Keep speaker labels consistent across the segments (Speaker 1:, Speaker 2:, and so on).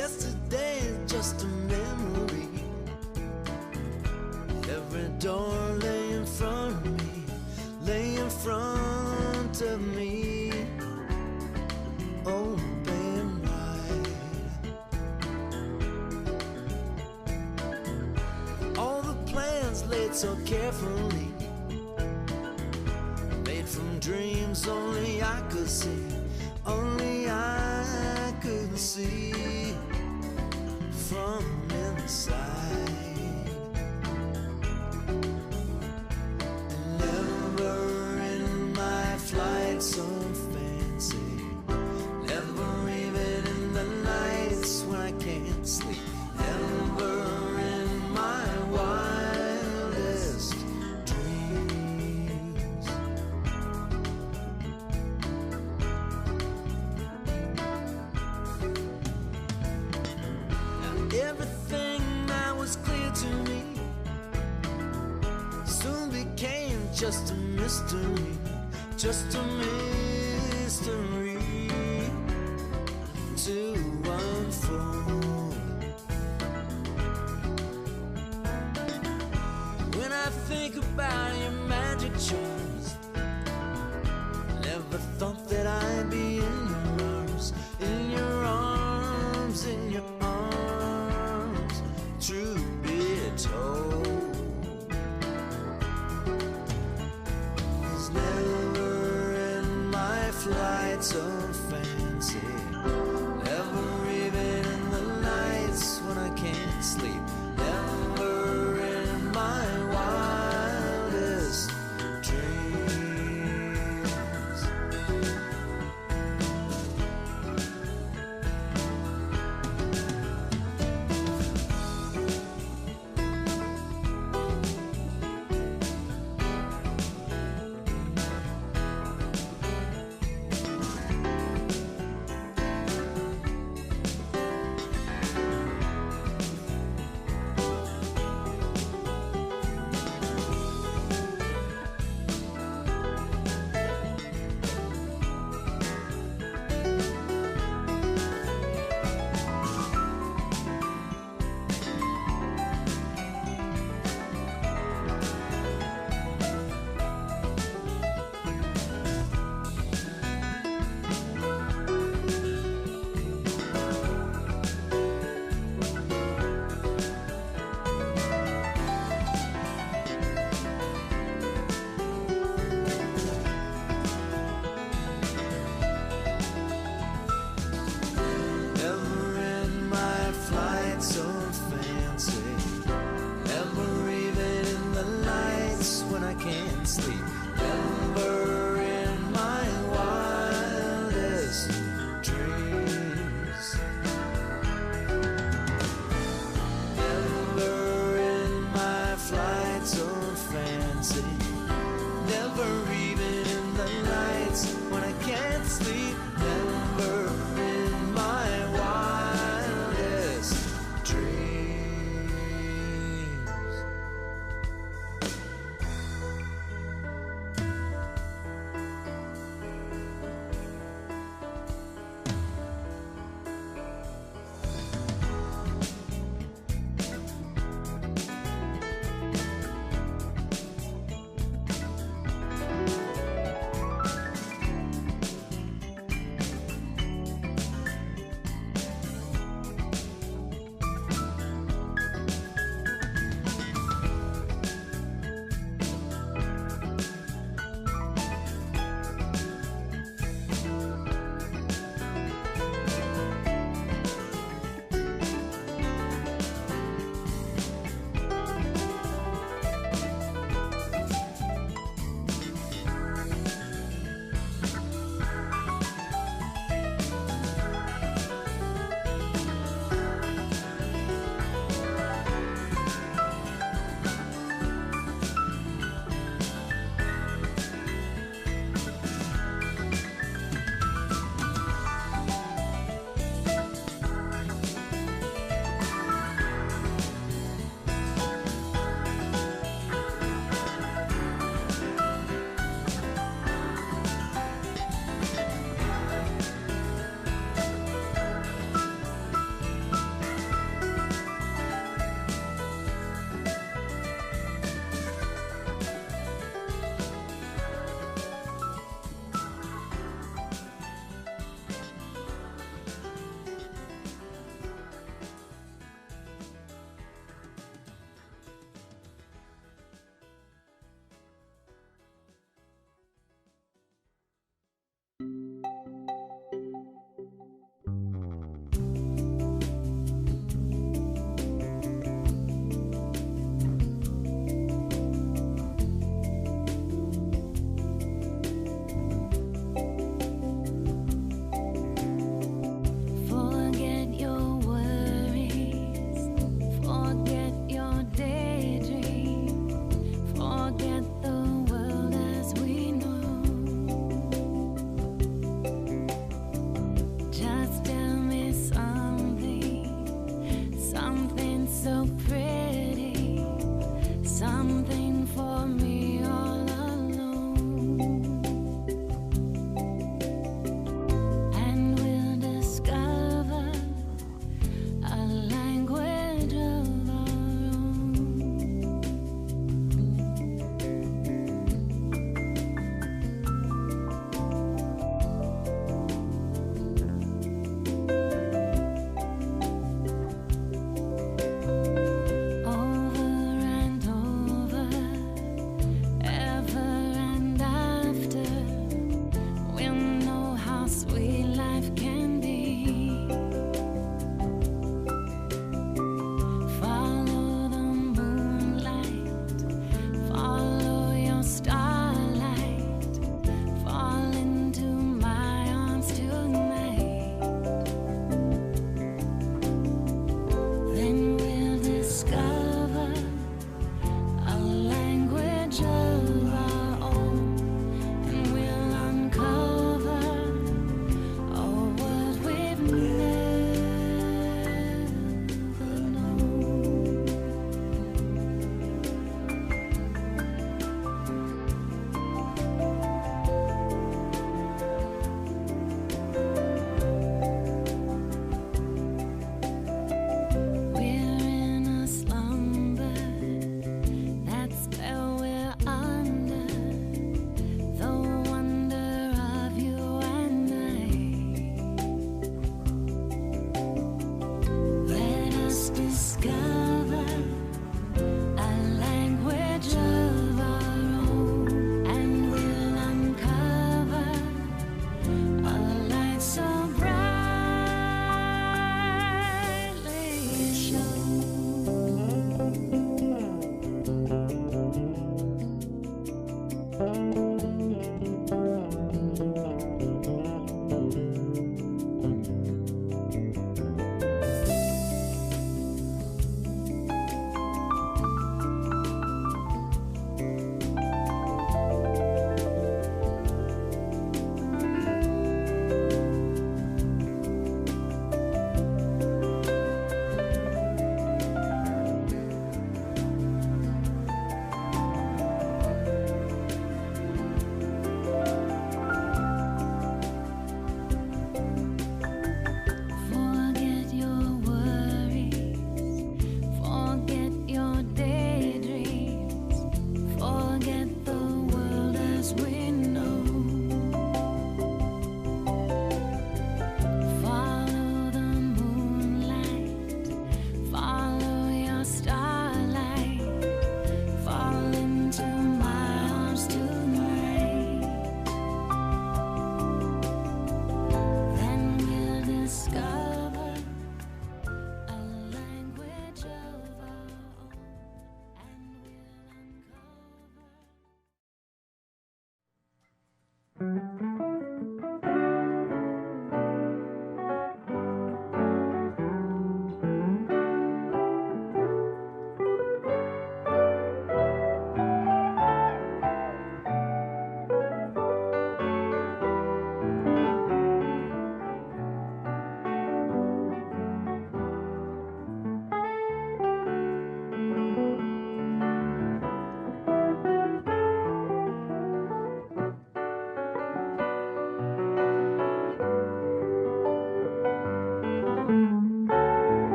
Speaker 1: Yesterday is just a memory. Every door lay in front of me, lay in front of me, open wide. All the plans laid so carefully, made from dreams only I could see, only I could see from inside. Never in my flight so fancy, never even in the nights when I can't sleep, never in my wildest dreams. Everything that was clear to me soon became just a mystery, just a mystery to unfold. When I think about your magic charms, never thought that I'd be in your arms, in your arms, in your arms. Truth be told, was never in my flight so fancy, never even in the nights when I can't sleep, never in my wildest dreams.
Speaker 2: so pretty, something for me all alone. And we'll discover a language of our own.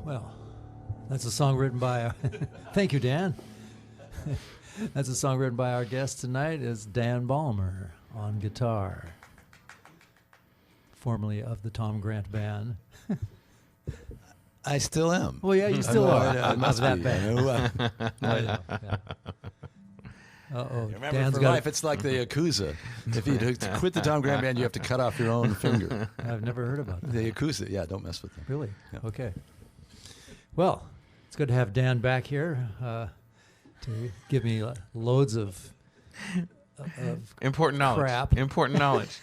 Speaker 3: Well, that's a song written by... Thank you, Dan. That's a song written by our guest tonight is Dan Balmer on guitar, formerly of the Tom Grant Band.
Speaker 4: I still am.
Speaker 3: Well, yeah, you still are.
Speaker 4: I must
Speaker 3: that
Speaker 4: be.
Speaker 3: band.
Speaker 4: I
Speaker 3: Yeah. Uh-oh.
Speaker 4: Remember,
Speaker 3: Dan's
Speaker 4: for
Speaker 3: got
Speaker 4: life, it's like the Yakuza. If you quit the Tom Grant Band, you have to cut off your own finger.
Speaker 3: I've never heard about that.
Speaker 4: The Yakuza, yeah, don't mess with them.
Speaker 3: Really?
Speaker 4: Yeah.
Speaker 3: Okay. Well, it's good to have Dan back here to give me loads of
Speaker 5: Important knowledge.
Speaker 3: crap.
Speaker 5: Important knowledge.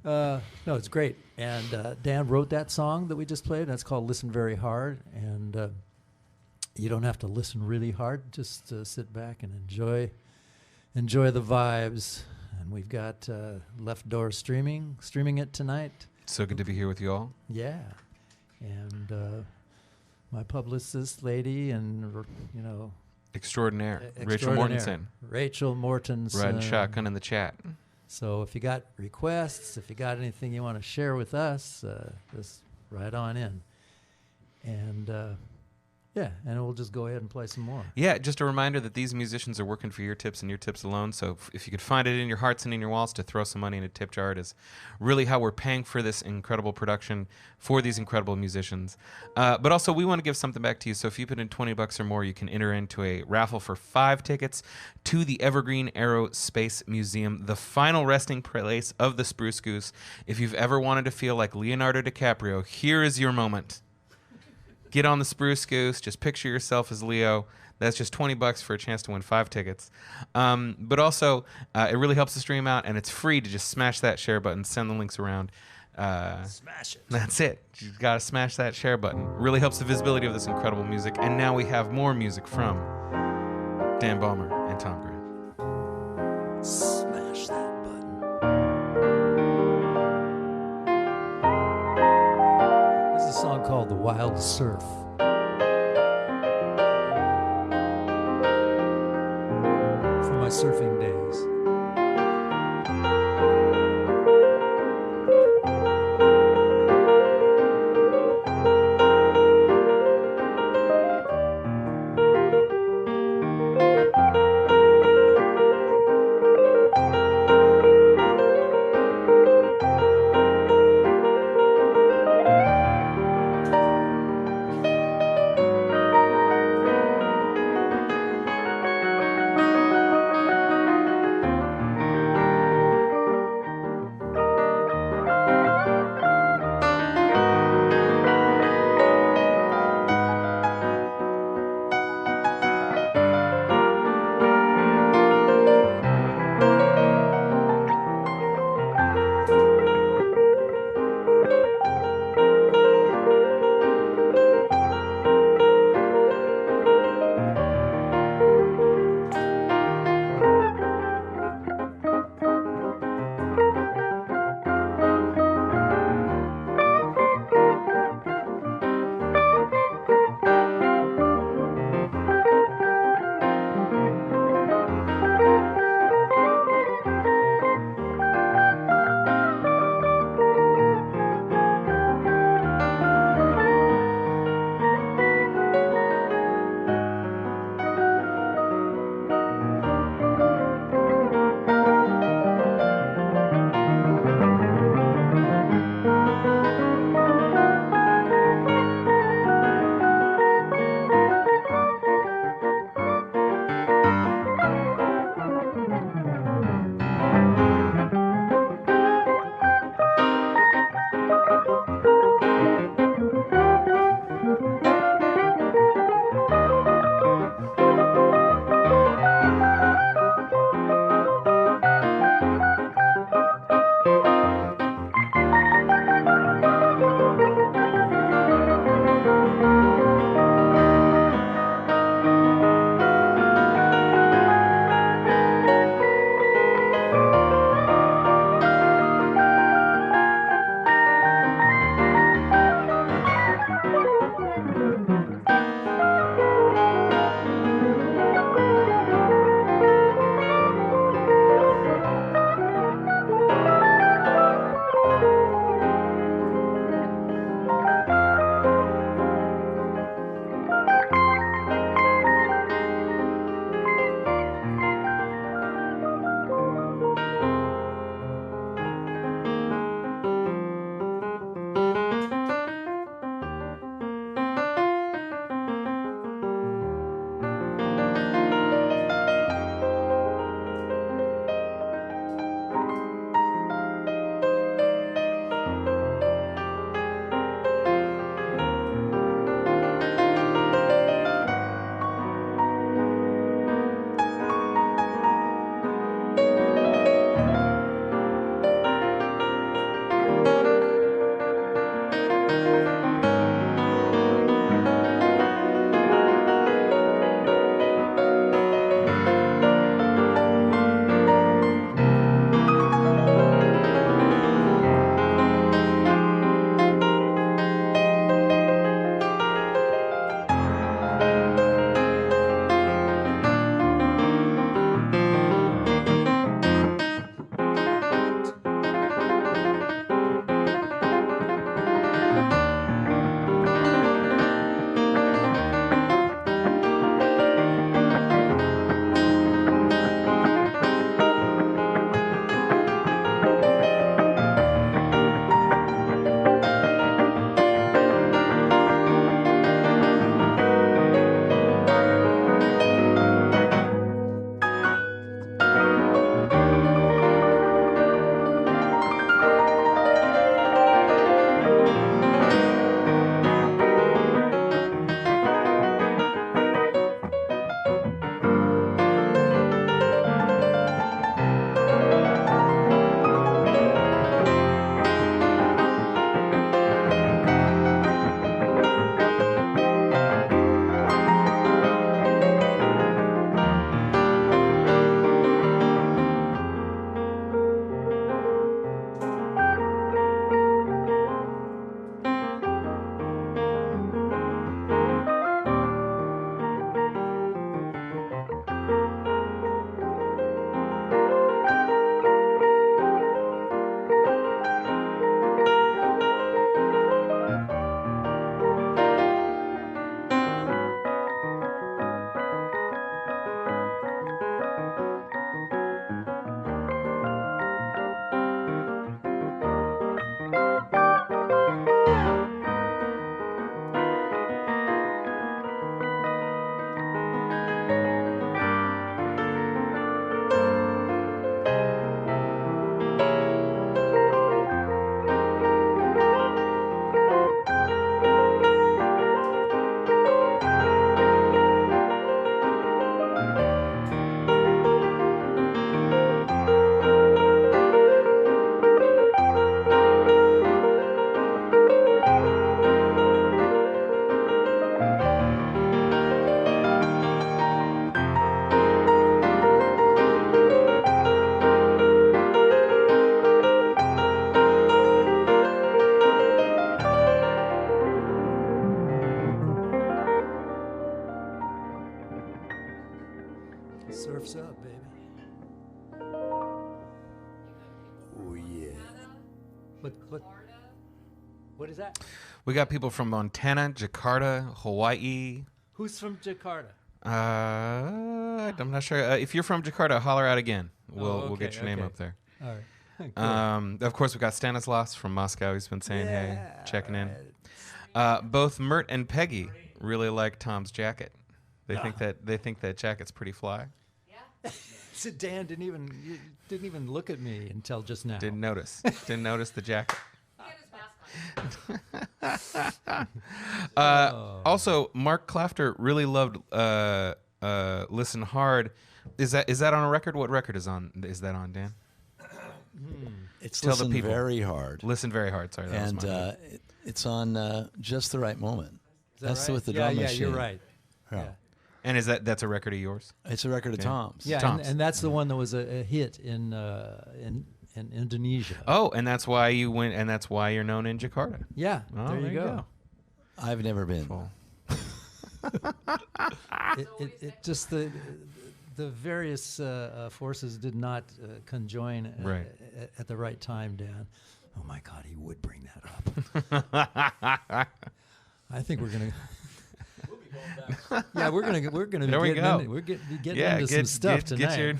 Speaker 3: No, it's great. And Dan wrote that song that we just played. That's called "Listen Very Hard." And you don't have to listen really hard. Just sit back and enjoy the vibes. And we've got Left Door streaming it tonight.
Speaker 5: So good to be here with you all.
Speaker 3: Yeah, and my publicist lady, and
Speaker 5: Extraordinaire. Rachel
Speaker 3: extraordinaire,
Speaker 5: Mortensen.
Speaker 3: Rachel Mortensen.
Speaker 5: Riding shotgun in the chat.
Speaker 3: So if you got requests, if you got anything you want to share with us, just write on in. And and we'll just go ahead and play some more.
Speaker 5: Yeah, just a reminder that these musicians are working for your tips and your tips alone. So if you could find it in your hearts and in your wallets to throw some money in a tip jar, it is really how we're paying for this incredible production for these incredible musicians. But also, we want to give something back to you. So if you put in $20 or more, you can enter into a raffle for 5 tickets to the Evergreen Aerospace Museum, the final resting place of the Spruce Goose. If you've ever wanted to feel like Leonardo DiCaprio, here is your moment. Get on the Spruce Goose. Just picture yourself as Leo. That's just $20 for a chance to win 5 tickets. But also, it really helps the stream out, and it's free to just smash that share button, send the links around.
Speaker 3: Smash it.
Speaker 5: That's it. You've got to smash that share button. Really helps the visibility of this incredible music. And now we have more music from Dan Balmer and Tom Grant.
Speaker 3: Smash that button. This is a song called "The Wild Surf." From my surfing days. What is that?
Speaker 5: We got people from Montana, Jakarta, Hawaii.
Speaker 3: Who's from Jakarta?
Speaker 5: I'm not sure. If you're from Jakarta, holler out again. We'll get your name up there.
Speaker 3: All right.
Speaker 5: Of course, we got Stanislaus from Moscow. He's been saying hey, checking in. Both Mert and Peggy really like Tom's jacket. They think that jacket's pretty fly.
Speaker 3: So Dan didn't even look at me until just now.
Speaker 5: Didn't notice the jacket. Also, Mark Clafter really loved "Listen Hard." Is that on a record? What record is that on, Dan?
Speaker 4: It's
Speaker 5: Tell the
Speaker 4: Listen
Speaker 5: people.
Speaker 4: Very Hard.
Speaker 5: Listen Very Hard. Sorry, that was
Speaker 4: And
Speaker 5: mine.
Speaker 4: it's on Just the Right Moment.
Speaker 3: Is that
Speaker 4: That's
Speaker 3: right?
Speaker 4: with the
Speaker 3: yeah,
Speaker 4: drum
Speaker 3: yeah,
Speaker 4: machine.
Speaker 3: you're right.
Speaker 4: Yeah.
Speaker 5: And that's a record of yours?
Speaker 4: It's a record of Tom's.
Speaker 3: Yeah,
Speaker 5: Tom's.
Speaker 3: and that's the one that was a hit in Indonesia.
Speaker 5: Oh, and that's why you went, and that's why you're known in Jakarta.
Speaker 3: Yeah,
Speaker 5: Oh,
Speaker 3: there you go.
Speaker 4: I've never been.
Speaker 5: Cool.
Speaker 3: It just the various forces did not conjoin
Speaker 5: Right.
Speaker 3: at the right time, Dan. Oh my God, he would bring that up. I think we're gonna. Yeah, we're gonna
Speaker 5: There we go.
Speaker 3: We're getting into some stuff tonight.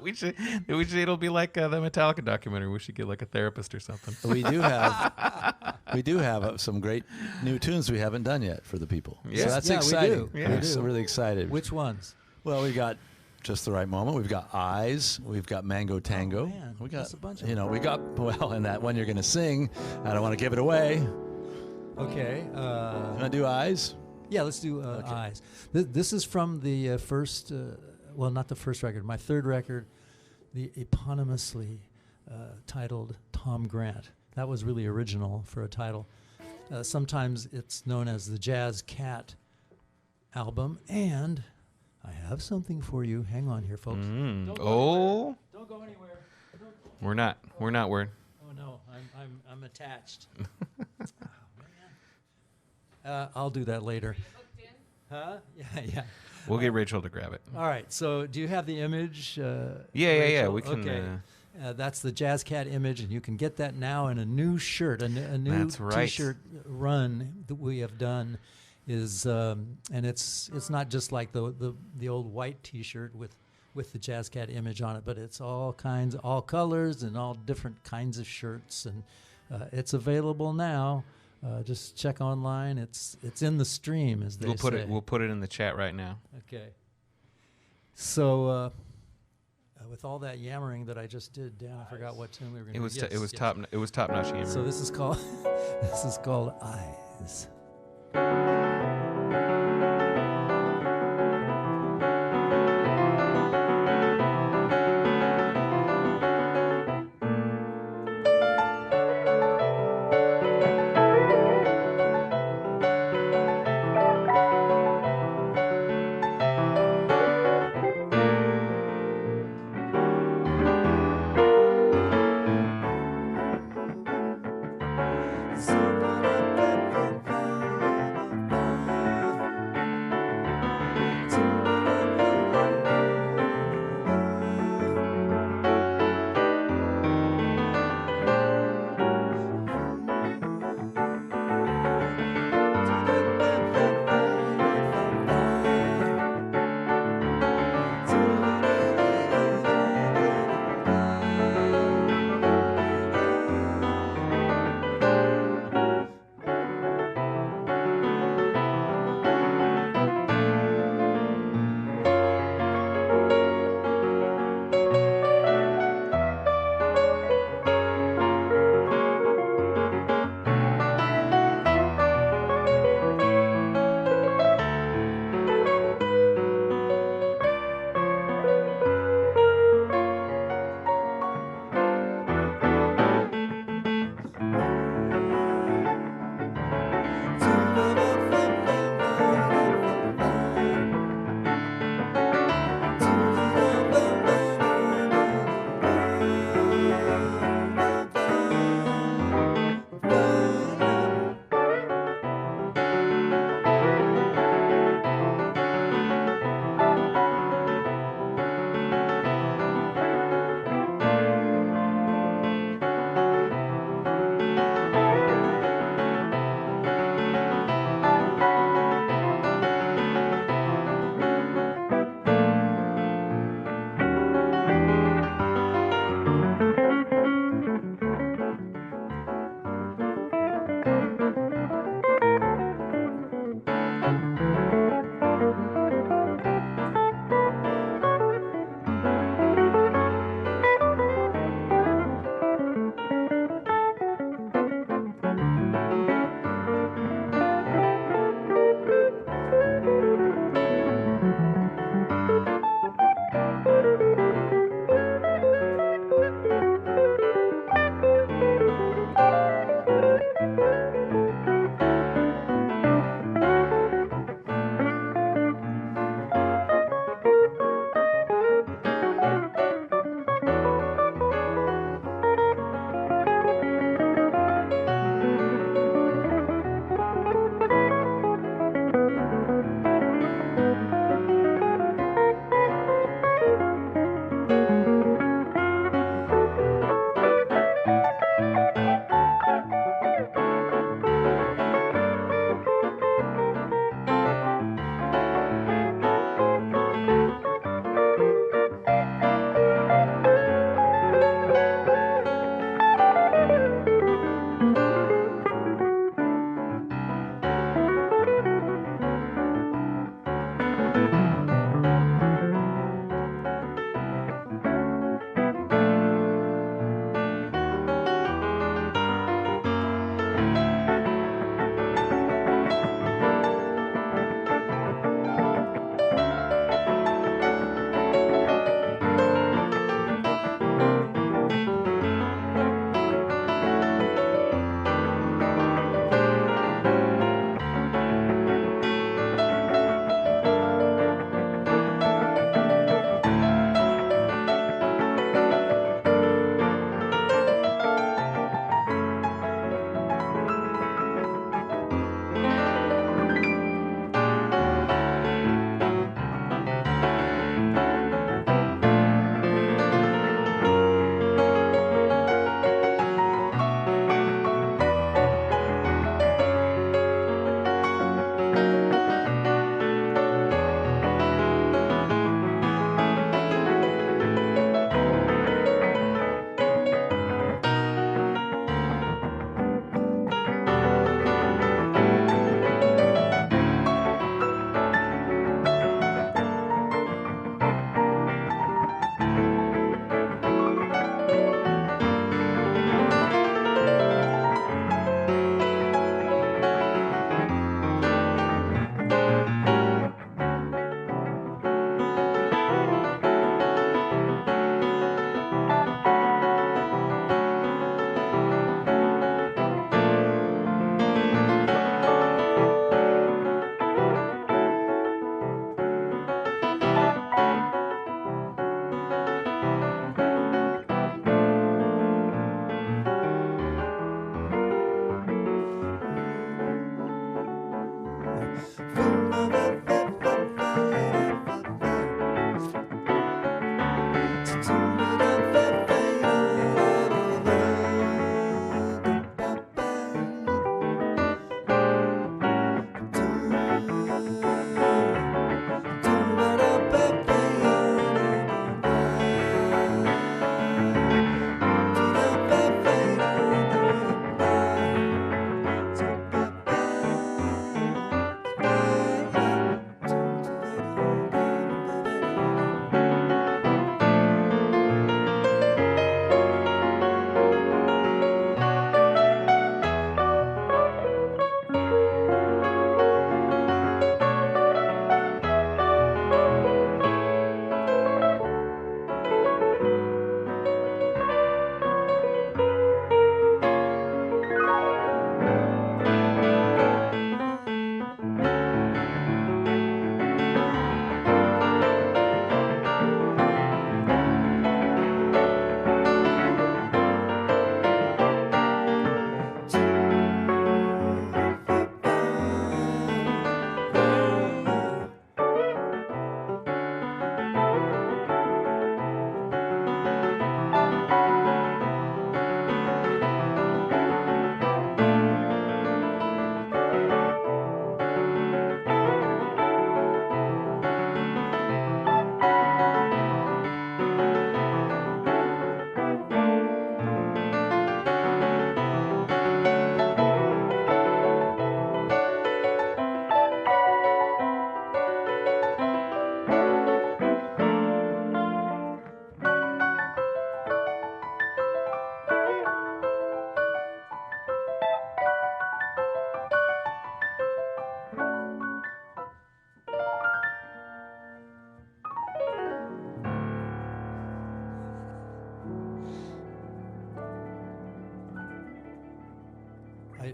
Speaker 5: We should. It'll be like the Metallica documentary. We should get like a therapist or something.
Speaker 4: We do have some great new tunes we haven't done yet for the people.
Speaker 5: Yeah.
Speaker 4: So that's
Speaker 3: Yeah, we
Speaker 4: exciting.
Speaker 3: do.
Speaker 5: Yeah.
Speaker 4: We're
Speaker 3: We do.
Speaker 4: really excited.
Speaker 3: Which ones?
Speaker 4: Well, we got Just the Right Moment. We've got Eyes. We've got Mango Tango.
Speaker 3: Oh, man.
Speaker 4: We got
Speaker 3: That's a bunch of
Speaker 4: we
Speaker 3: them.
Speaker 4: got and that one you're going to sing. I don't want to give it away.
Speaker 3: Okay.
Speaker 4: Want to do Eyes?
Speaker 3: Yeah, let's do Eyes. This is from the first, well, not the first record, my third record, the eponymously titled Tom Grant. That was really original for a title. Sometimes it's known as the Jazz Cat album, and I have something for you. Hang on here, folks. Don't go Don't go anywhere.
Speaker 5: We're not worried.
Speaker 3: Oh no, I'm attached. Oh, man. I'll do that later. Huh? Yeah.
Speaker 5: We'll get Rachel to grab it.
Speaker 3: All right. So, do you have the image?
Speaker 5: Yeah.
Speaker 3: Rachel?
Speaker 5: We can.
Speaker 3: Okay. That's the Jazz Cat image, and you can get that now in a new shirt, a new
Speaker 5: That's right.
Speaker 3: T-shirt run that we have done. And it's not just like the old white T-shirt with the Jazz Cat image on it, but it's all colors, and all different kinds of shirts, and it's available now. Just check online. It's in the stream, as they say.
Speaker 5: We'll put it in the chat right now.
Speaker 3: Okay. So, with all that yammering that I just did, Dan, I forgot what tune we were going to do.
Speaker 5: It was top notch humor.
Speaker 3: So this is called Eyes.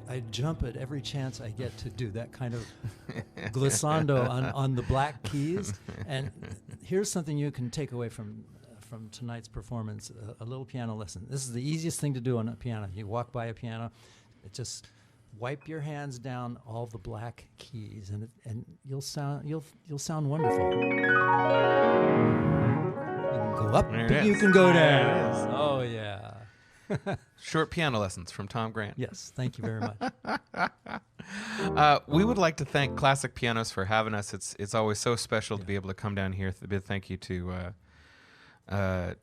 Speaker 3: I jump at every chance I get to do that kind of glissando on the black keys. And here's something you can take away from tonight's performance, a little piano lesson. This is the easiest thing to do on a piano. You walk by a piano, it just wipe your hands down all the black keys, and you'll sound wonderful. You can go up, but you can go down. Oh yeah.
Speaker 5: Short piano lessons from Tom Grant.
Speaker 3: Yes, thank you very much.
Speaker 5: We would like to thank Classic Pianos for having us. It's always so special to be able to come down here. A big thank you to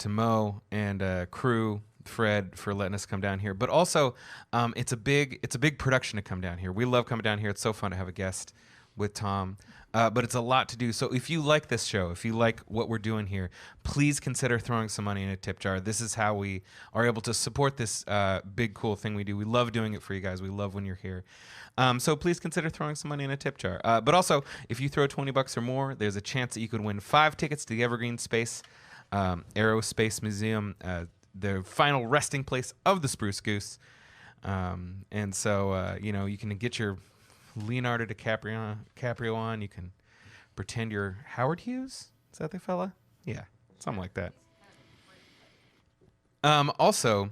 Speaker 5: Mo and crew, Fred, for letting us come down here. But also, it's a big production to come down here. We love coming down here. It's so fun to have a guest with Tom. But it's a lot to do. So if you like this show, if you like what we're doing here, please consider throwing some money in a tip jar. This is how we are able to support this big, cool thing we do. We love doing it for you guys. We love when you're here. So please consider throwing some money in a tip jar. But also, if you throw $20 or more, there's a chance that you could win 5 tickets to the Evergreen Space, Aerospace Museum, the final resting place of the Spruce Goose. And so, you can get your Leonardo DiCaprio on. You can pretend you're Howard Hughes. Is that the fella? Yeah, something like that. Also,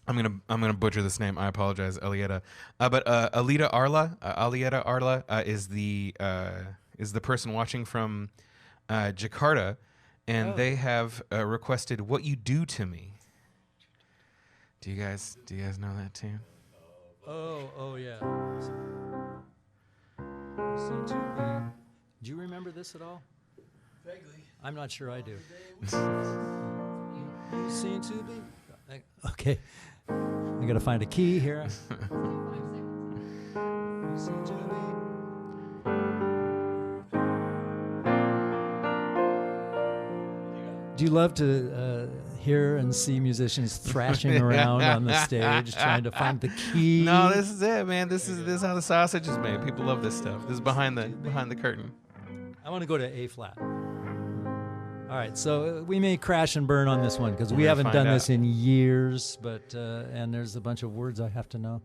Speaker 5: I'm gonna butcher this name. I apologize, Alieta. But Alieta Arla is the person watching from Jakarta, and they have requested "What You Do to Me." Do you guys know that tune?
Speaker 3: Oh yeah. Do you remember this at all?
Speaker 4: Vaguely.
Speaker 3: I'm not sure I do. Seem to be. Okay. I gotta find a key here. Seem to be. Do you love to hear and see musicians thrashing around on the stage trying to find the key?
Speaker 5: No, this is it, man. This is how the sausage is made. People love this stuff. This is behind the curtain.
Speaker 3: I want to go to A flat. All right, so we may crash and burn on this one because we haven't done this in years, but and there's a bunch of words I have to know.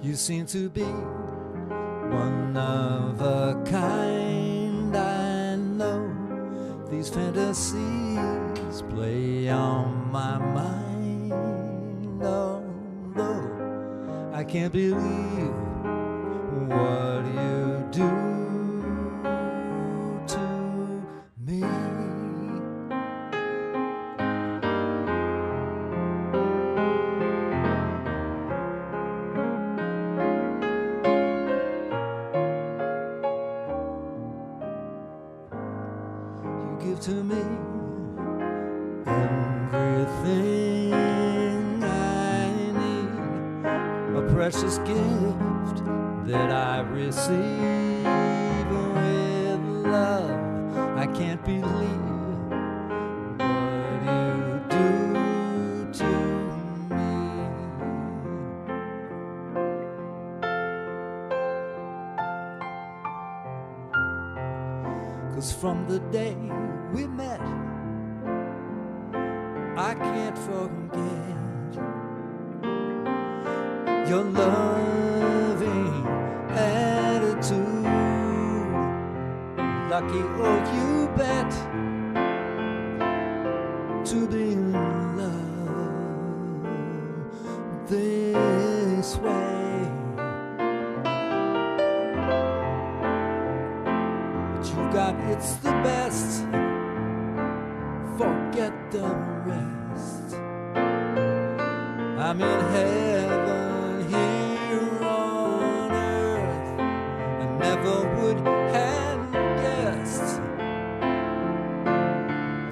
Speaker 3: You seem to be one of a kind, I know. These fantasies play on my mind. Oh, no, I can't believe what you do to me. To me, everything I need, a precious gift that I receive with love. I can't believe what you do to me. 'Cause from the day we met, I can't forget your loving attitude. Lucky, oh you bet, to be in love this way. But you got it's the best. Forget the rest. I'm in heaven here on earth. I never would have guessed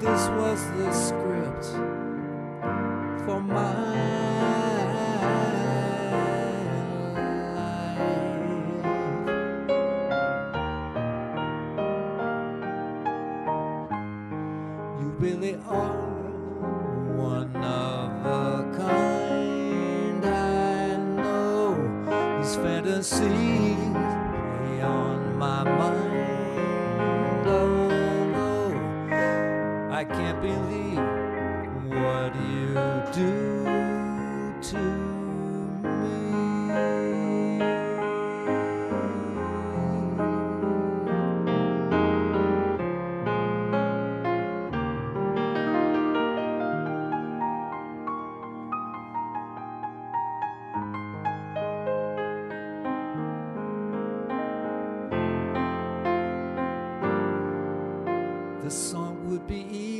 Speaker 3: this was the script for my really are one of a kind. I know these fantasies play on my mind. Oh no, I can't believe what you do to me.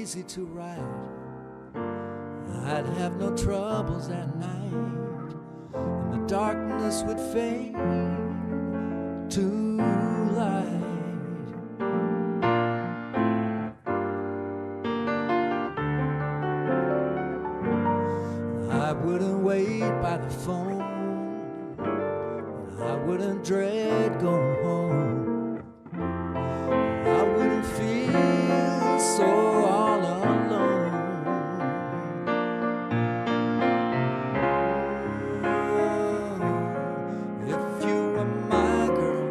Speaker 3: easy to write. I'd have no troubles at night, and the darkness would fade to light. I wouldn't wait by the phone, I wouldn't dread going home, I wouldn't feel so all alone. If you were my girl,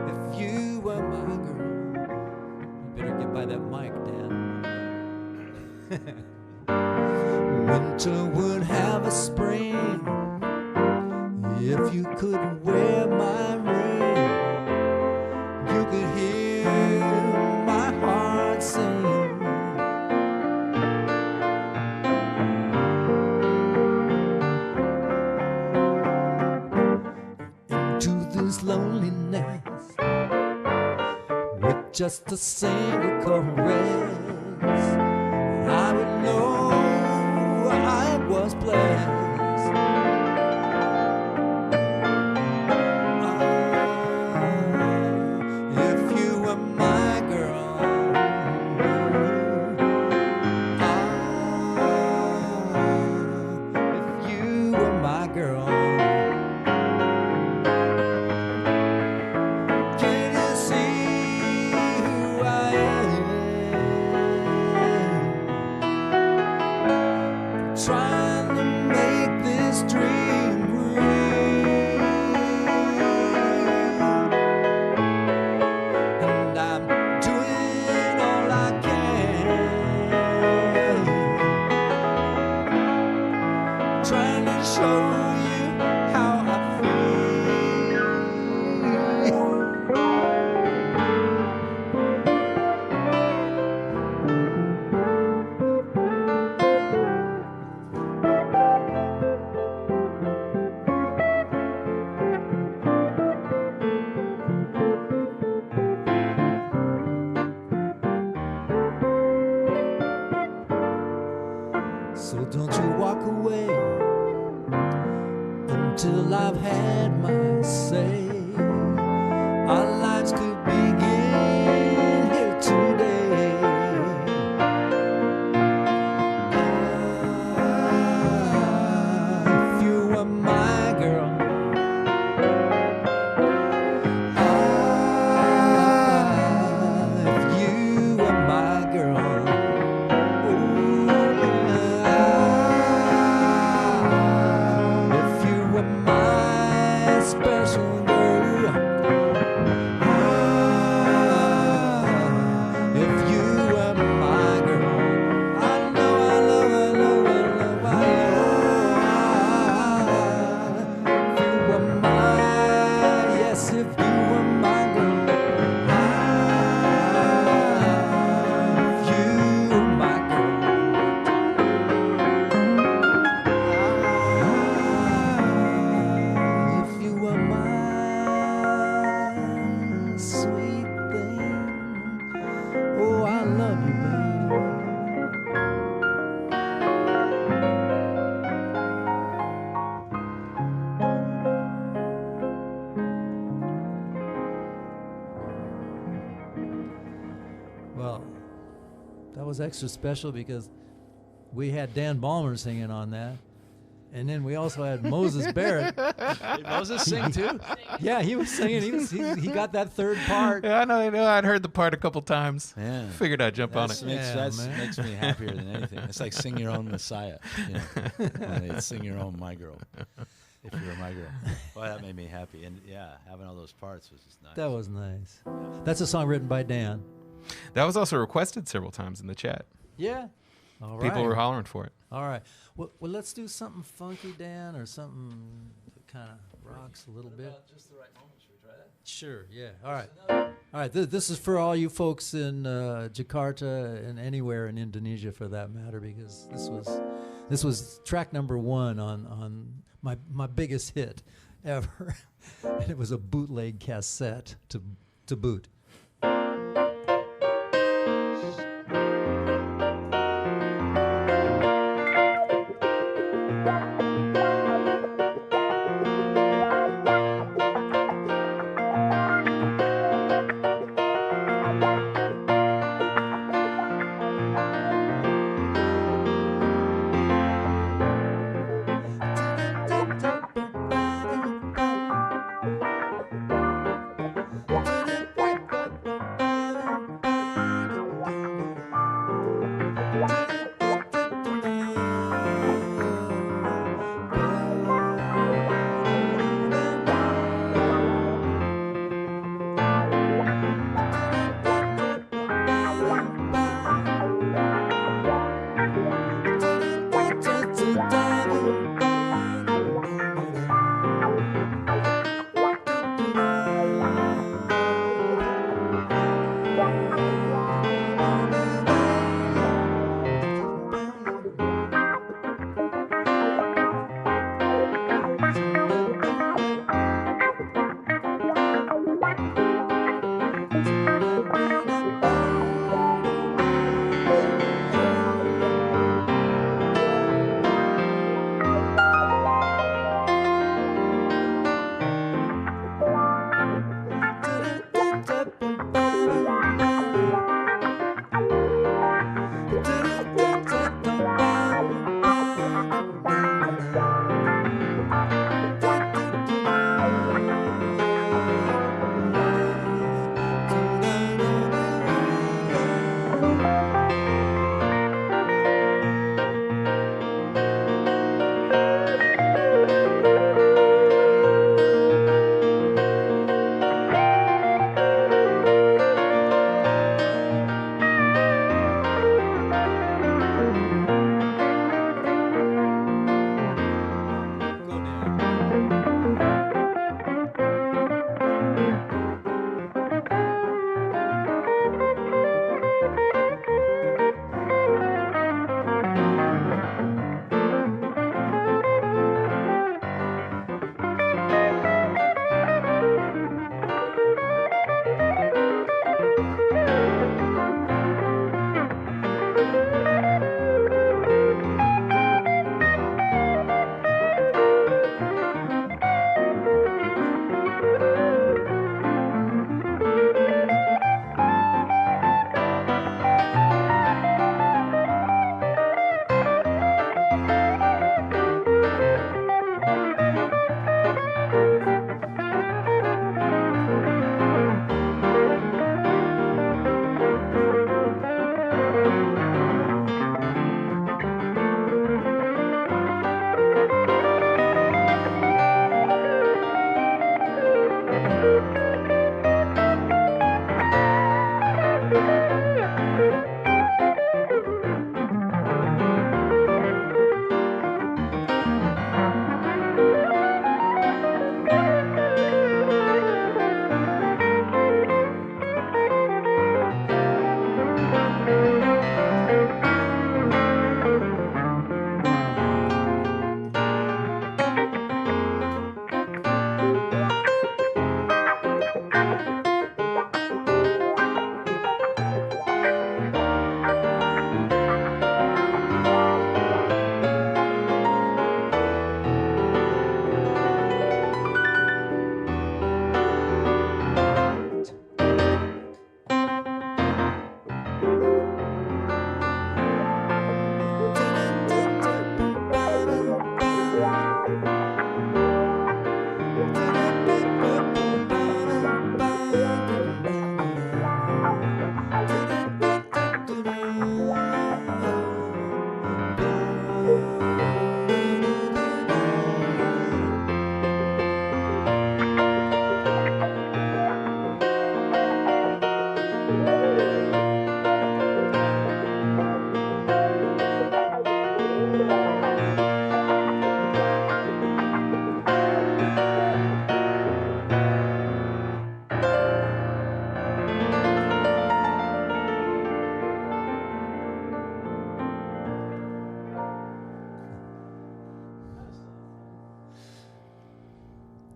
Speaker 3: if you were my girl, you better get by that mic, Dan. Winter would have a spring if you could wear my ring. You could hear my heart sing. Into this loneliness with just a single caress, I would know I was blessed. If you were my girl, if you were my girl, can you see who I am? Trying to make this dream real, and I'm doing all I can, trying to show you how I feel. So don't you walk away until I've had my say. Our lives could begin here today. If you were my girl, if you were my girl, if you were my special girl, if you were my girl, I know I love, I love, I love, I love. If you were my, yes, if you were my girl, if you were my girl, if you were my sweet thing, oh, I love you, baby. Well, that was extra special because we had Dan Balmer singing on that. And then we also had Moses Barrett.
Speaker 4: Did Moses sing too?
Speaker 3: Yeah, he was singing. He got that third part.
Speaker 5: Yeah, I know. I'd heard the part a couple times.
Speaker 4: Yeah.
Speaker 5: Figured I'd jump on it.
Speaker 3: Yeah, man.
Speaker 4: Makes me happier than anything. It's like sing your own Messiah. You know, when they sing your own My Girl. If you were my girl. Well, that made me happy. And yeah, having all those parts was just nice.
Speaker 3: That was nice. That's a song written by Dan.
Speaker 5: That was also requested several times in the chat.
Speaker 3: Yeah. All right.
Speaker 5: People were hollering for it.
Speaker 3: All right. Well, let's do something funky, Dan, or something that kind of rocks a little bit.
Speaker 4: Just the right moment. Should we try that?
Speaker 3: Sure. Yeah. All right. All right. This is for all you folks in Jakarta and anywhere in Indonesia, for that matter, because this was track number 1 on my biggest hit, ever. And it was a bootleg cassette to boot.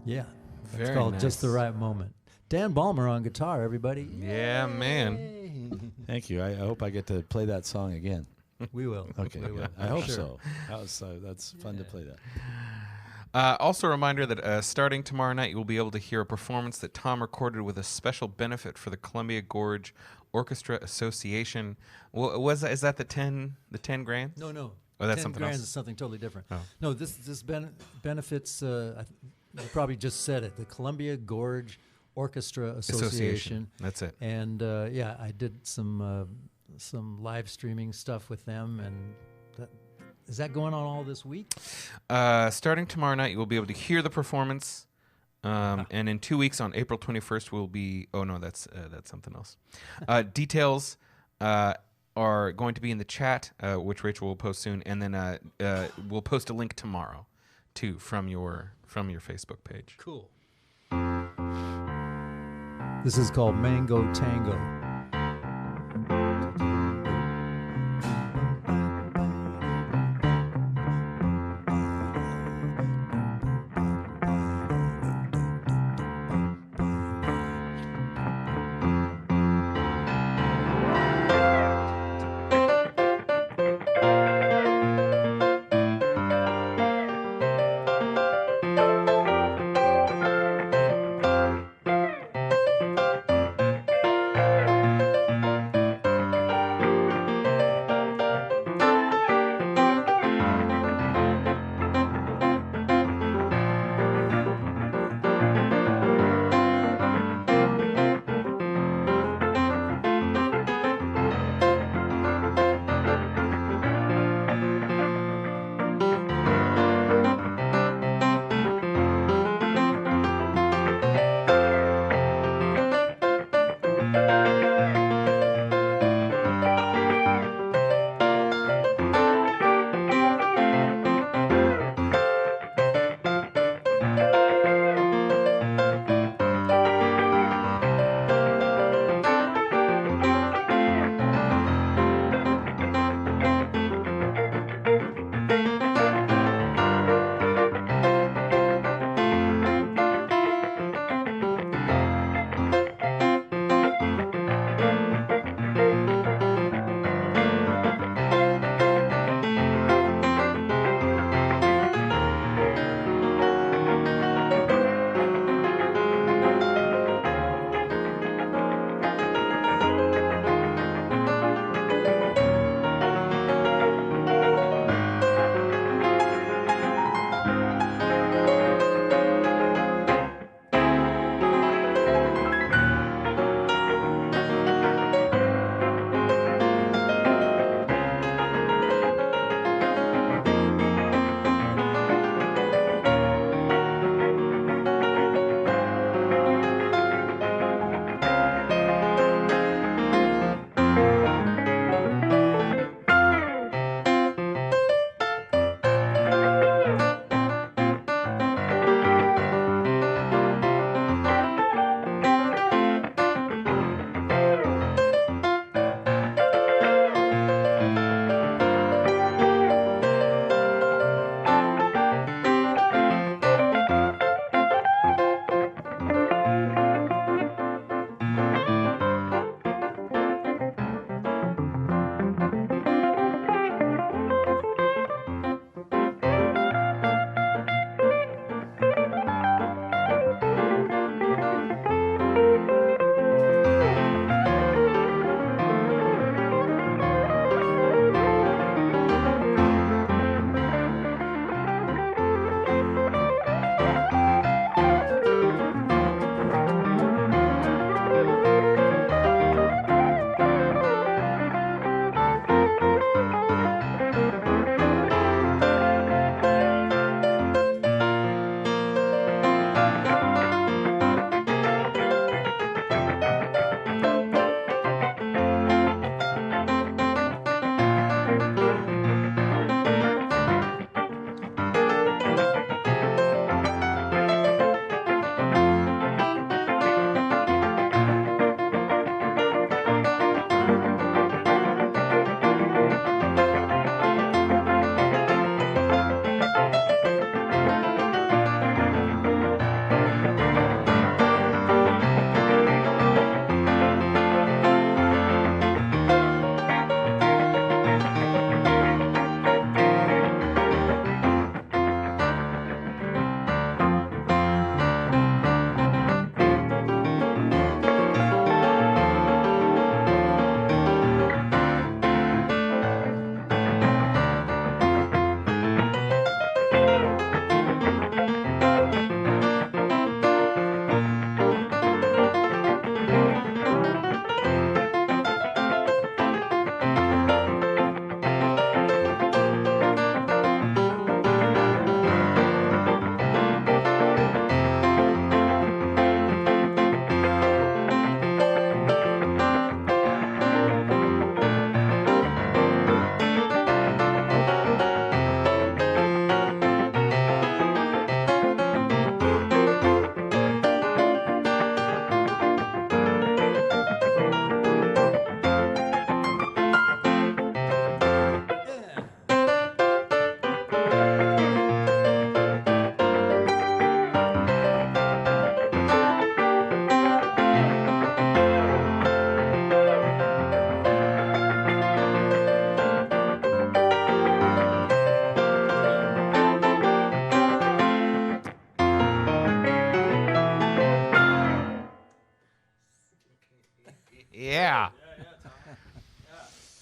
Speaker 3: Yeah. It's
Speaker 5: Very
Speaker 3: called Just the
Speaker 5: nice.
Speaker 3: Right Moment. Dan Balmer on guitar, everybody.
Speaker 5: Yeah, man.
Speaker 4: Thank you. I hope I get to play that song again.
Speaker 3: We will.
Speaker 4: Okay,
Speaker 3: We will.
Speaker 4: good. I
Speaker 3: I'm
Speaker 4: hope
Speaker 3: sure.
Speaker 4: so. That's fun to play that.
Speaker 5: Also, a reminder that starting tomorrow night, you will be able to hear a performance that Tom recorded with a special benefit for the Columbia Gorge Orchestra Association. Is that the 10 grand?
Speaker 3: No.
Speaker 5: Oh, that's
Speaker 3: 10
Speaker 5: something
Speaker 3: grand
Speaker 5: else.
Speaker 3: is something totally different.
Speaker 5: Oh.
Speaker 3: No, this benefits. You probably just said it. The Columbia Gorge Orchestra Association.
Speaker 5: That's it.
Speaker 3: And yeah, I did some live streaming stuff with them, and is that going on all this week?
Speaker 5: Starting tomorrow night, you will be able to hear the performance. And in 2 weeks, on April 21st, we'll be. Oh no, that's something else. Details are going to be in the chat, which Rachel will post soon, and then we'll post a link tomorrow, too, from your Facebook page.
Speaker 3: Cool. This is called Mango Tango.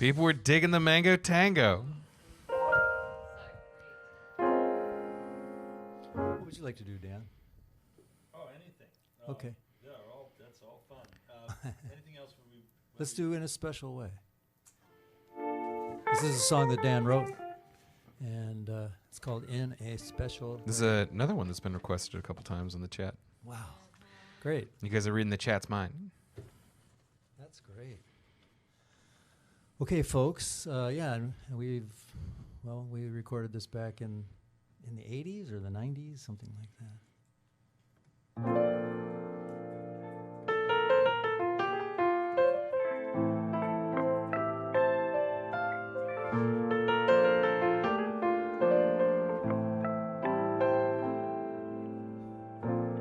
Speaker 5: People were digging the Mango Tango.
Speaker 3: What would you like to do, Dan?
Speaker 4: Oh, anything.
Speaker 3: Okay.
Speaker 4: Yeah, that's all fun. Anything else?
Speaker 3: Let's do In a Special Way. This is a song that Dan wrote, and it's called In a Special
Speaker 5: This is another one that's been requested a couple times in the chat.
Speaker 3: Wow. Great.
Speaker 5: You guys are reading the chat's mind.
Speaker 3: That's great. Okay, folks. Yeah, and we recorded this back in the 80s or the 90s, something like that.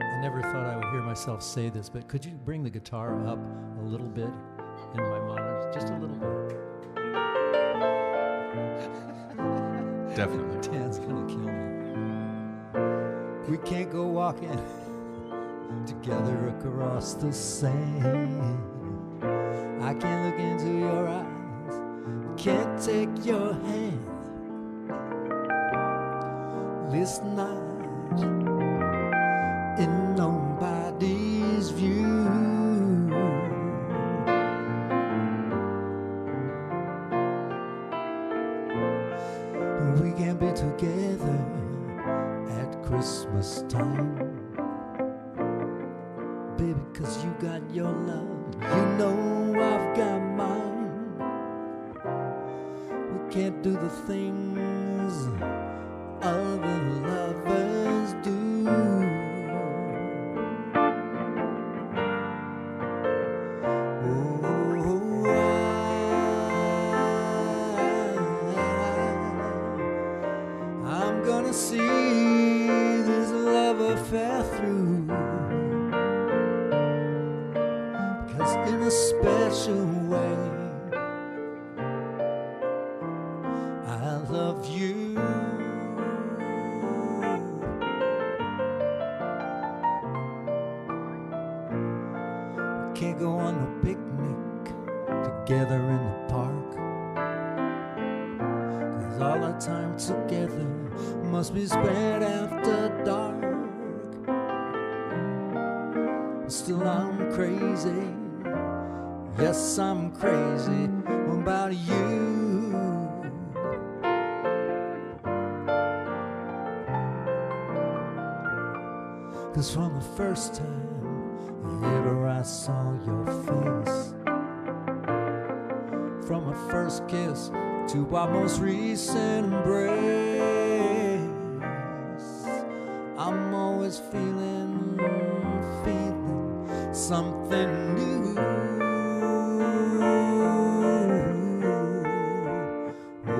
Speaker 3: I never thought I would hear myself say this, but could you bring the guitar up a little bit in my monitors? Just a little bit.
Speaker 5: Definitely.
Speaker 3: Dan's gonna kill me. We can't go walking together across the sand. I can't look into your eyes, can't take your hand. This night in nobody's view, we can't be together at Christmas time, baby, 'cause you got your love, you know I've got mine. We can't do the things other lovers do. I'm gonna see this love affair through, 'cause in a special way I love you. We can't go on a picnic together in the park, 'cause all our time together must be spent after dark. Still I'm crazy, yes I'm crazy about you. 'Cause from the first time ever I saw your face, from our first kiss to our most recent embrace, I'm always feeling something new. Oh,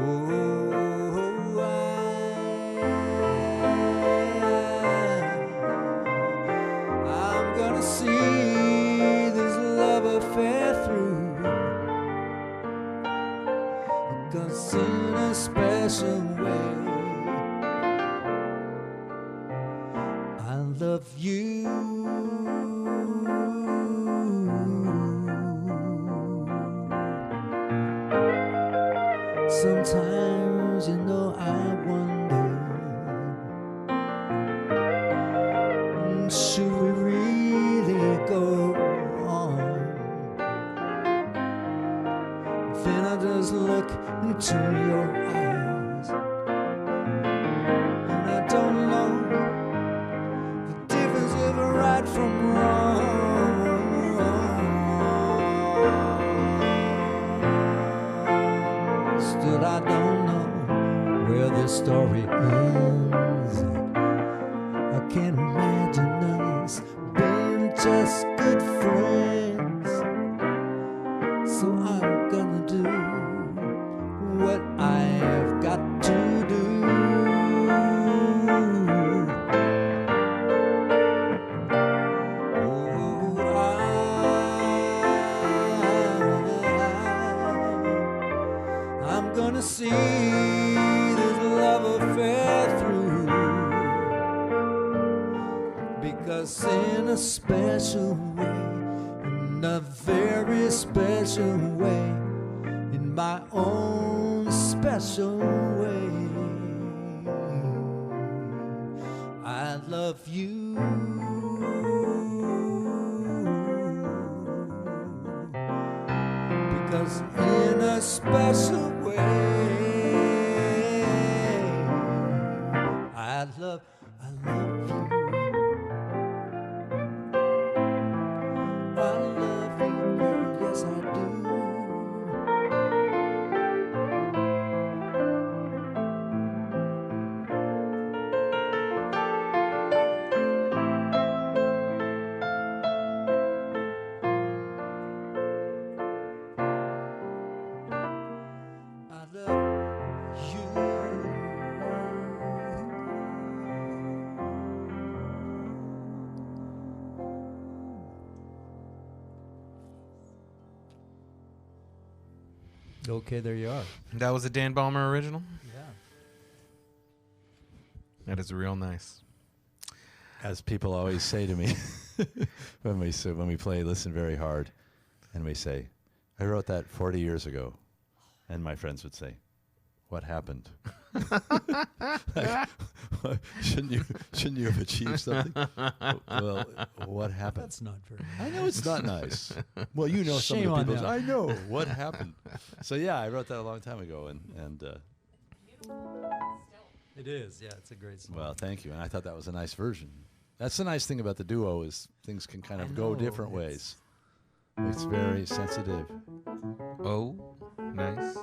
Speaker 3: I'm gonna see this love affair through, 'cause in a special way I love you. Sometimes, you know, I wonder, should we really go on? Then I just look into your eyes, and I don't know the difference of right from wrong. Still, I don't know where this story ends. I can't imagine us being just good friends. So I'm gonna do what I've got to do. I'm gonna see this love affair through, because in a special way, in a very special way, in
Speaker 1: my own special way. I love you. Because in a special way, I love you. I love you, girl, yes I do. I love you. Okay, there you are.
Speaker 5: That was a Dan Balmer original.
Speaker 3: Yeah.
Speaker 5: That is real nice.
Speaker 4: As people always say to me when we play Listen Very Hard, and we say, I wrote that 40 years ago. And my friends would say, what happened? Like, shouldn't you have achieved something? Well, what happened?
Speaker 3: That's not very
Speaker 4: I know it's not nice. Well, you know some
Speaker 3: Shame
Speaker 4: of the
Speaker 3: on
Speaker 4: people.
Speaker 3: them.
Speaker 4: I know what happened. So yeah, I wrote that a long time ago, and
Speaker 3: It is, yeah, it's a great song.
Speaker 4: well, thank you. And I thought that was a nice version. That's the nice thing about the duo is things can kind of go
Speaker 3: know,
Speaker 4: different ways. It's very sensitive.
Speaker 5: Oh, nice.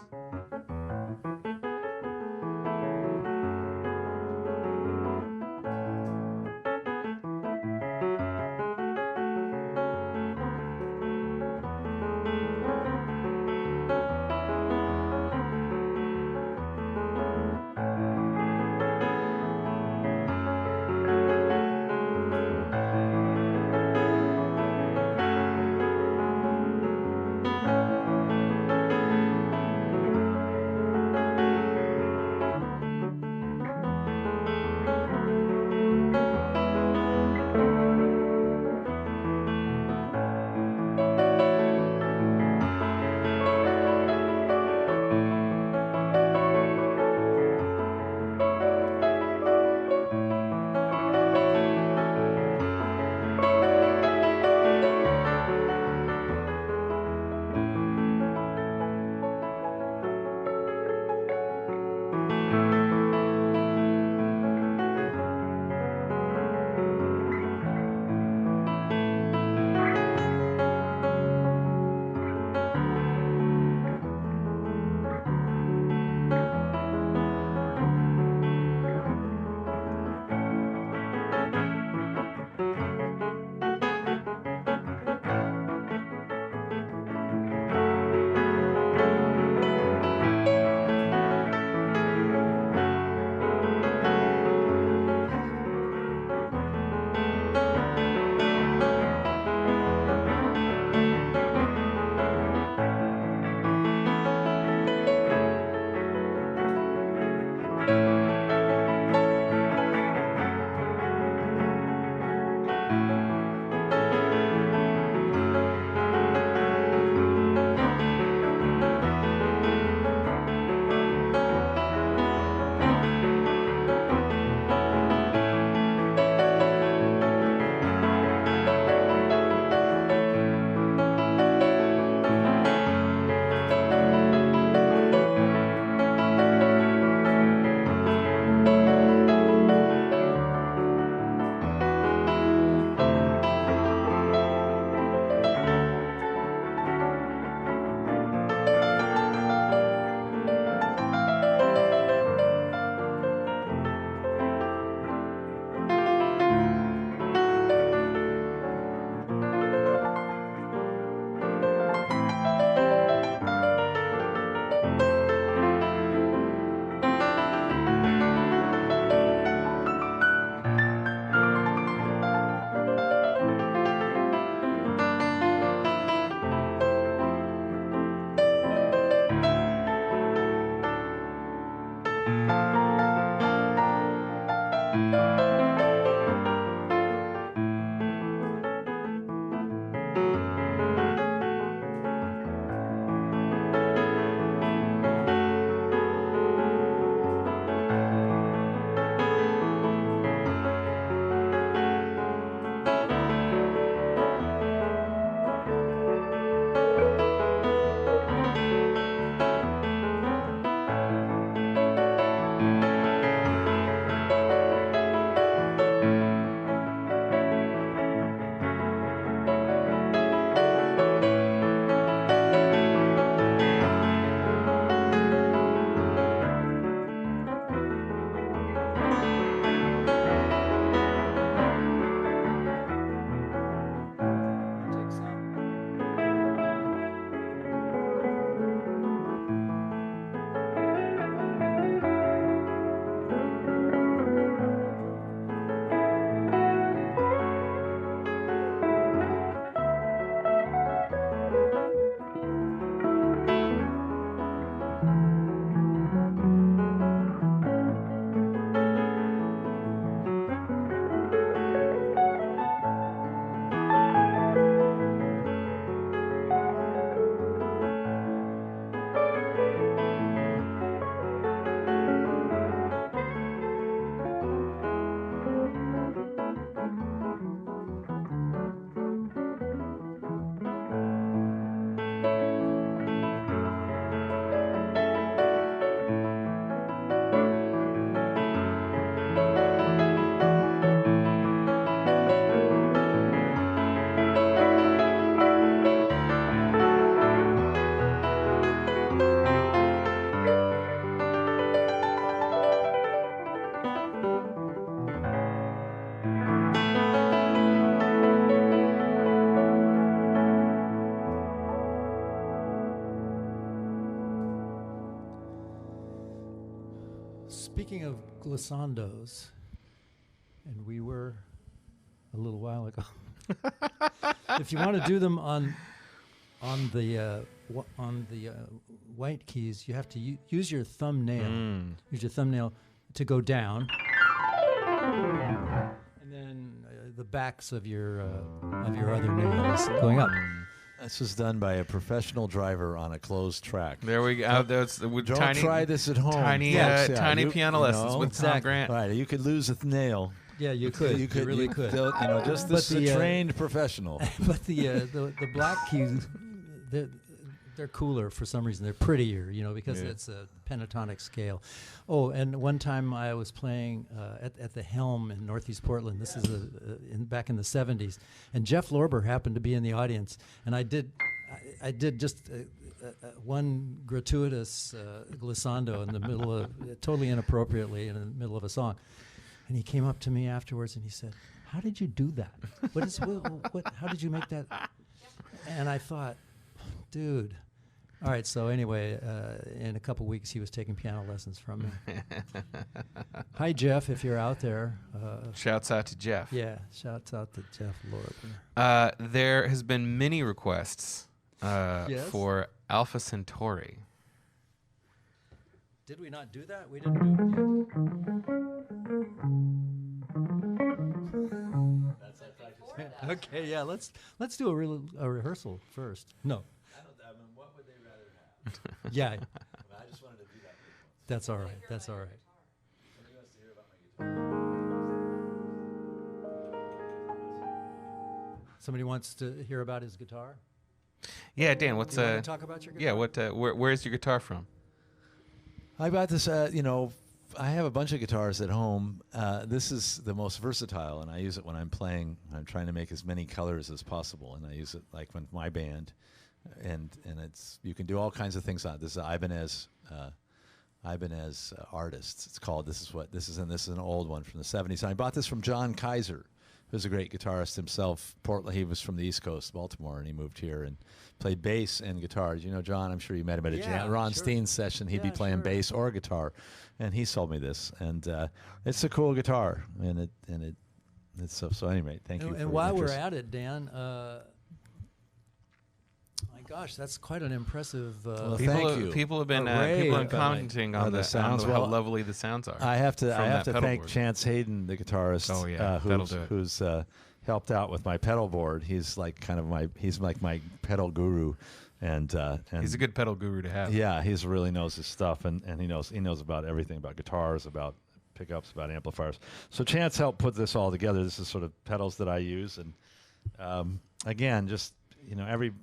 Speaker 3: Speaking of glissandos, and we were a little while ago. If you want to do them on the white keys, you have to use your thumbnail. Use your thumbnail to go down, and then the backs of your other nails going up.
Speaker 4: This was done by a professional driver on a closed track.
Speaker 5: There we go.
Speaker 4: Don't
Speaker 5: tiny,
Speaker 4: try this at home.
Speaker 5: Tiny,
Speaker 4: Yes,
Speaker 5: tiny
Speaker 4: you
Speaker 5: piano lessons with Tom
Speaker 3: exactly.
Speaker 5: Grant.
Speaker 4: Right, you could lose a nail.
Speaker 3: Yeah, you could. You really could.
Speaker 4: You know, just
Speaker 3: But
Speaker 4: this is
Speaker 3: the,
Speaker 4: a trained professional.
Speaker 3: But the black keys, they're cooler for some reason. They're prettier, you know, because it's a pentatonic scale. Oh, and one time I was playing at the Helm in Northeast Portland. This is back in the 70s, and Jeff Lorber happened to be in the audience, and I did just one gratuitous glissando in the middle of, totally inappropriately in the middle of a song. And he came up to me afterwards and he said, "How did you do that? How did you make that?" And I thought, dude. All right, so anyway, in a couple weeks he was taking piano lessons from me. Hi, Jeff, if you're out there.
Speaker 5: Shouts out to Jeff.
Speaker 3: Yeah, shouts out to Jeff Lorber.
Speaker 5: There has been many requests
Speaker 3: Yes?
Speaker 5: for Alpha Centauri.
Speaker 3: Did we not do that? We didn't do it. Okay, yeah, let's do a rehearsal first. No.
Speaker 4: What would they rather have?
Speaker 3: Yeah,
Speaker 4: I just wanted to do that.
Speaker 3: that's all right. That's all right.
Speaker 4: Somebody wants to hear about my guitar.
Speaker 3: Somebody wants to hear about his guitar?
Speaker 5: Yeah, Dan, what's
Speaker 3: Do you want to talk about your guitar?
Speaker 5: yeah, where's your guitar from?
Speaker 4: I got this, I have a bunch of guitars at home. This is the most versatile, and I use it when I'm playing. I'm trying to make as many colors as possible, and I use it like when my band, and it's, you can do all kinds of things on it. This is Ibanez Artists. It's called. This is an old one from the 70s. And I bought this from John Kaiser, who's a great guitarist himself. Portland. He was from the East Coast, Baltimore, and he moved here and played bass and guitar. You know John? I'm sure you met him at a Ron
Speaker 3: sure.
Speaker 4: Steen session. He'd be playing
Speaker 3: sure.
Speaker 4: bass or guitar, and he sold me this. And it's a cool guitar, and it's so anyway. Thank you.
Speaker 3: And while we're at it, Dan. My gosh, that's quite an impressive.
Speaker 4: Thank you.
Speaker 5: People have been
Speaker 3: Array of
Speaker 5: commenting on
Speaker 4: the sounds.
Speaker 5: how
Speaker 4: well,
Speaker 5: lovely the sounds are.
Speaker 4: I have to
Speaker 5: that pedal
Speaker 4: thank
Speaker 5: board.
Speaker 4: Chance Hayden, the guitarist.
Speaker 5: Oh, yeah, that'll do it.
Speaker 4: Who's helped out with my pedal board. He's like my pedal guru, and
Speaker 5: He's a good pedal guru to have.
Speaker 4: Yeah, he really knows his stuff, and he knows about everything, about guitars, about pickups, about amplifiers. So Chance helped put this all together. This is sort of pedals that I use, and again, just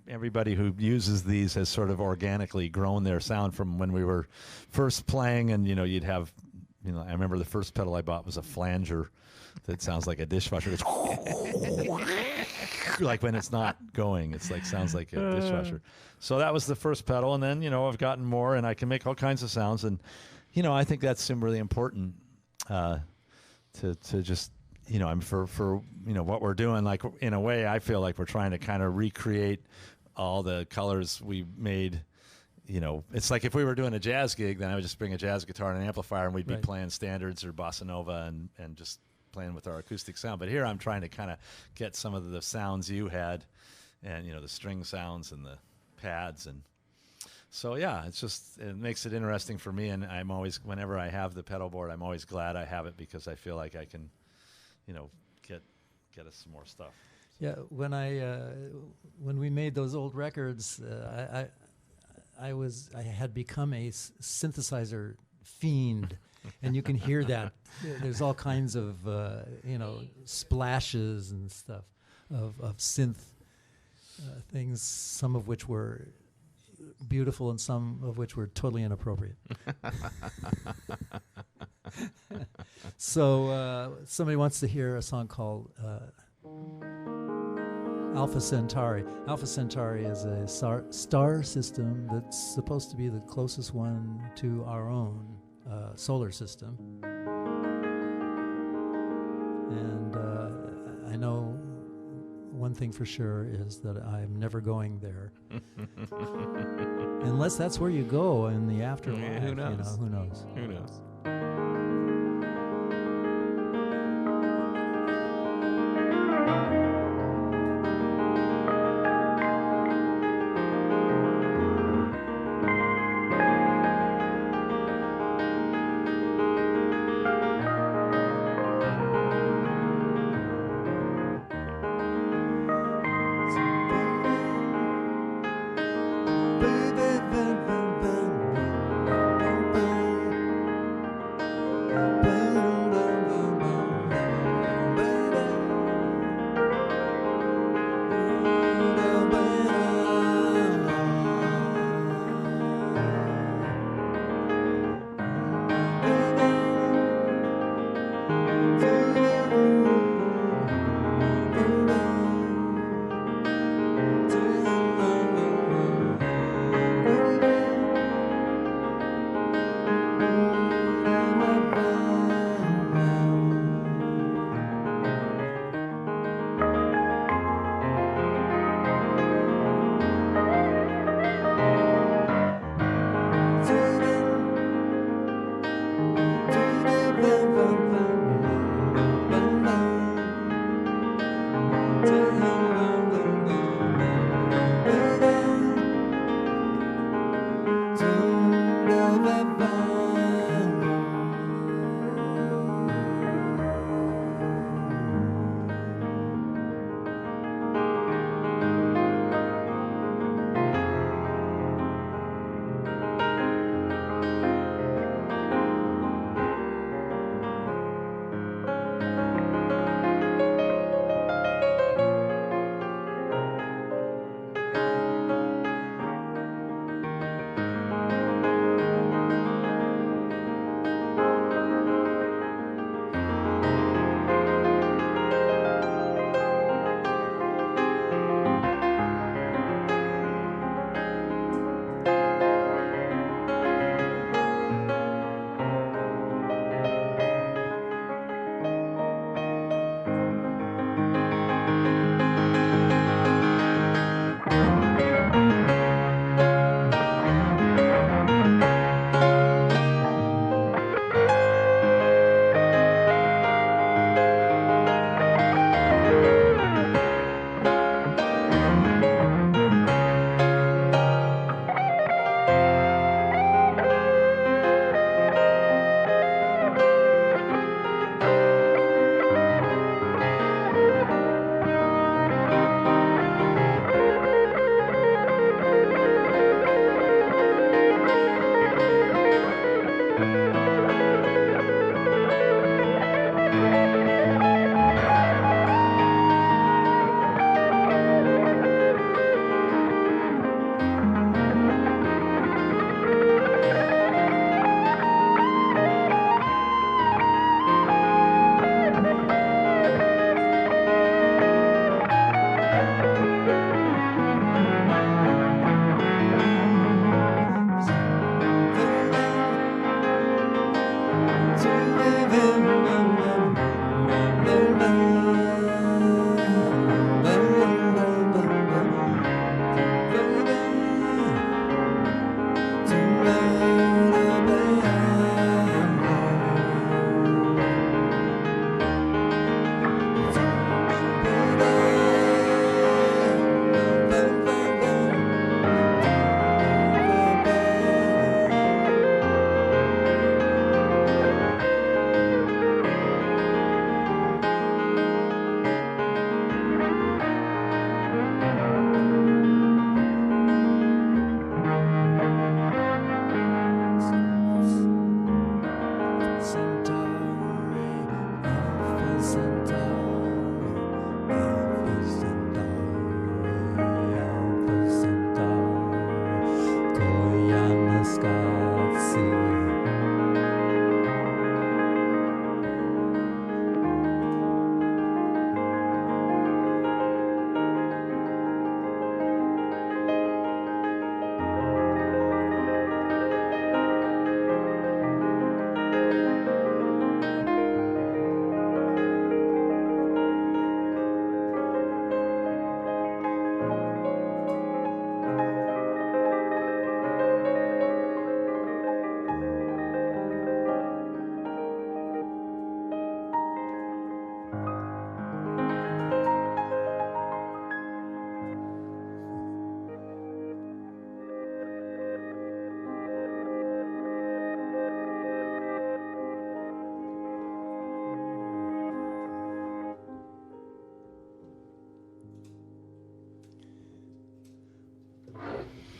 Speaker 4: everybody who uses these has sort of organically grown their sound from when we were first playing, and you'd have, I remember the first pedal I bought was a flanger that sounds like a dishwasher. It's like when it's not going, it's like sounds like a dishwasher. So that was the first pedal, and then I've gotten more, and I can make all kinds of sounds, and I think that's really important to just for what we're doing. Like in a way, I feel like we're trying to kind of recreate all the colors we made. It's like if we were doing a jazz gig, then I would just bring a jazz guitar and an amplifier, and we'd be playing standards or bossa nova and just playing with our acoustic sound. But here I'm trying to kind of get some of the sounds you had, and the string sounds and the pads, and so yeah, it makes it interesting for me. And I'm always, whenever I have the pedal board, I'm always glad I have it, because I feel like I can get us some more stuff.
Speaker 3: Yeah, when we made those old records, I had become a synthesizer fiend, and you can hear that. There's all kinds of splashes and stuff of synth things, some of which were beautiful and some of which were totally inappropriate. So somebody wants to hear a song called Alpha Centauri. Alpha Centauri is a star system that's supposed to be the closest one to our own solar system. And I know one thing for sure is that I'm never going there. Unless that's where you go in the afterlife.
Speaker 5: Yeah, who knows?
Speaker 3: Who knows?
Speaker 5: Who knows?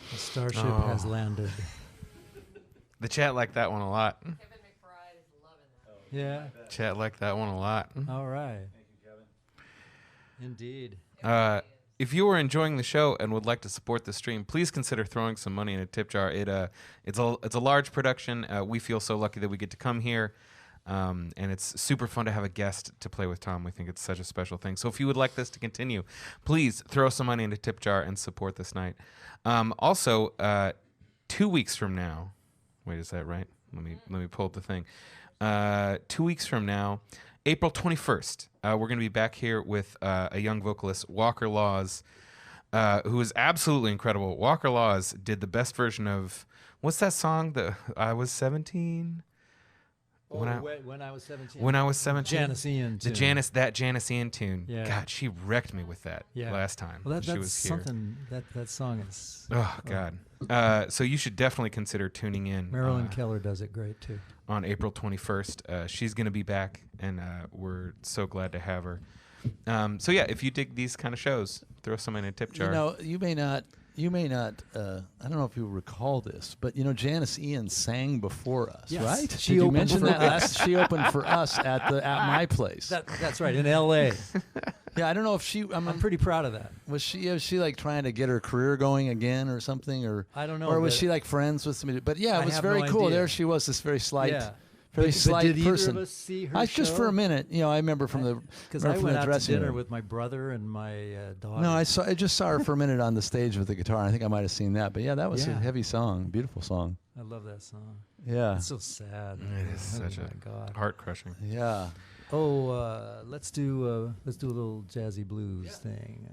Speaker 3: The starship has landed.
Speaker 5: The chat liked that one a lot.
Speaker 3: Yeah.
Speaker 5: Chat liked that one a lot.
Speaker 3: All right. Thank you, Kevin. Indeed.
Speaker 5: If you are enjoying the show and would like to support the stream, please consider throwing some money in a tip jar. It's a large production. We feel so lucky that we get to come here, and it's super fun to have a guest to play with Tom. We think it's such a special thing. So if you would like this to continue, please throw some money in a tip jar and support this night. Also, 2 weeks from now, wait, is that right? Let me pull up the thing. 2 weeks from now, April 21st, we're going to be back here with a young vocalist, Walker Laws, who is absolutely incredible. Walker Laws did the best version of, what's that song? I Was 17? When I
Speaker 3: when I was 17.
Speaker 5: when I was 17.
Speaker 3: Janis Ian
Speaker 5: The
Speaker 3: tune.
Speaker 5: Janis Ian tune.
Speaker 3: Yeah.
Speaker 5: God, she wrecked me with that last time
Speaker 3: Well,
Speaker 5: she
Speaker 3: that's
Speaker 5: was here.
Speaker 3: something. That song is.
Speaker 5: Oh God. So you should definitely consider tuning in.
Speaker 3: Marilyn Keller does it great too.
Speaker 5: On April 21st. She's going to be back, and we're so glad to have her. So yeah, if you dig these kind of shows, throw some in a tip jar.
Speaker 4: You know, you may not. I don't know if you recall this, but Janis Ian sang before us,
Speaker 3: Yes.
Speaker 4: right?
Speaker 3: She
Speaker 4: Did you
Speaker 3: opened
Speaker 4: mention
Speaker 3: for
Speaker 4: that
Speaker 3: us.
Speaker 4: last? She opened for us at my place.
Speaker 3: That's right, in L.A.
Speaker 4: Yeah, I don't know if she.
Speaker 3: I'm pretty proud of that.
Speaker 4: Was she like trying to get her career going again or something, or
Speaker 3: I don't know,
Speaker 4: or was
Speaker 3: but
Speaker 4: she like friends with somebody? But yeah,
Speaker 3: I
Speaker 4: it was
Speaker 3: have
Speaker 4: very
Speaker 3: no
Speaker 4: cool.
Speaker 3: idea.
Speaker 4: There she was, this very slight,
Speaker 3: Yeah.
Speaker 4: very
Speaker 3: But
Speaker 4: slight
Speaker 3: did either
Speaker 4: person.
Speaker 3: of us see her
Speaker 4: Just for
Speaker 3: show?
Speaker 4: a minute, I remember from the
Speaker 3: Because
Speaker 4: remember
Speaker 3: I
Speaker 4: from
Speaker 3: went
Speaker 4: the
Speaker 3: out to
Speaker 4: dressing
Speaker 3: dinner
Speaker 4: room.
Speaker 3: with my brother and my daughter.
Speaker 4: No, I just saw her for a minute on the stage with the guitar. I think I might have seen that, but yeah, that was a
Speaker 3: Yeah.
Speaker 4: heavy song, beautiful song.
Speaker 3: I love that song.
Speaker 4: Yeah,
Speaker 3: It's so sad.
Speaker 5: It is such
Speaker 3: my
Speaker 5: a
Speaker 3: God.
Speaker 5: heart crushing.
Speaker 4: yeah.
Speaker 3: Oh, let's do a little jazzy blues thing.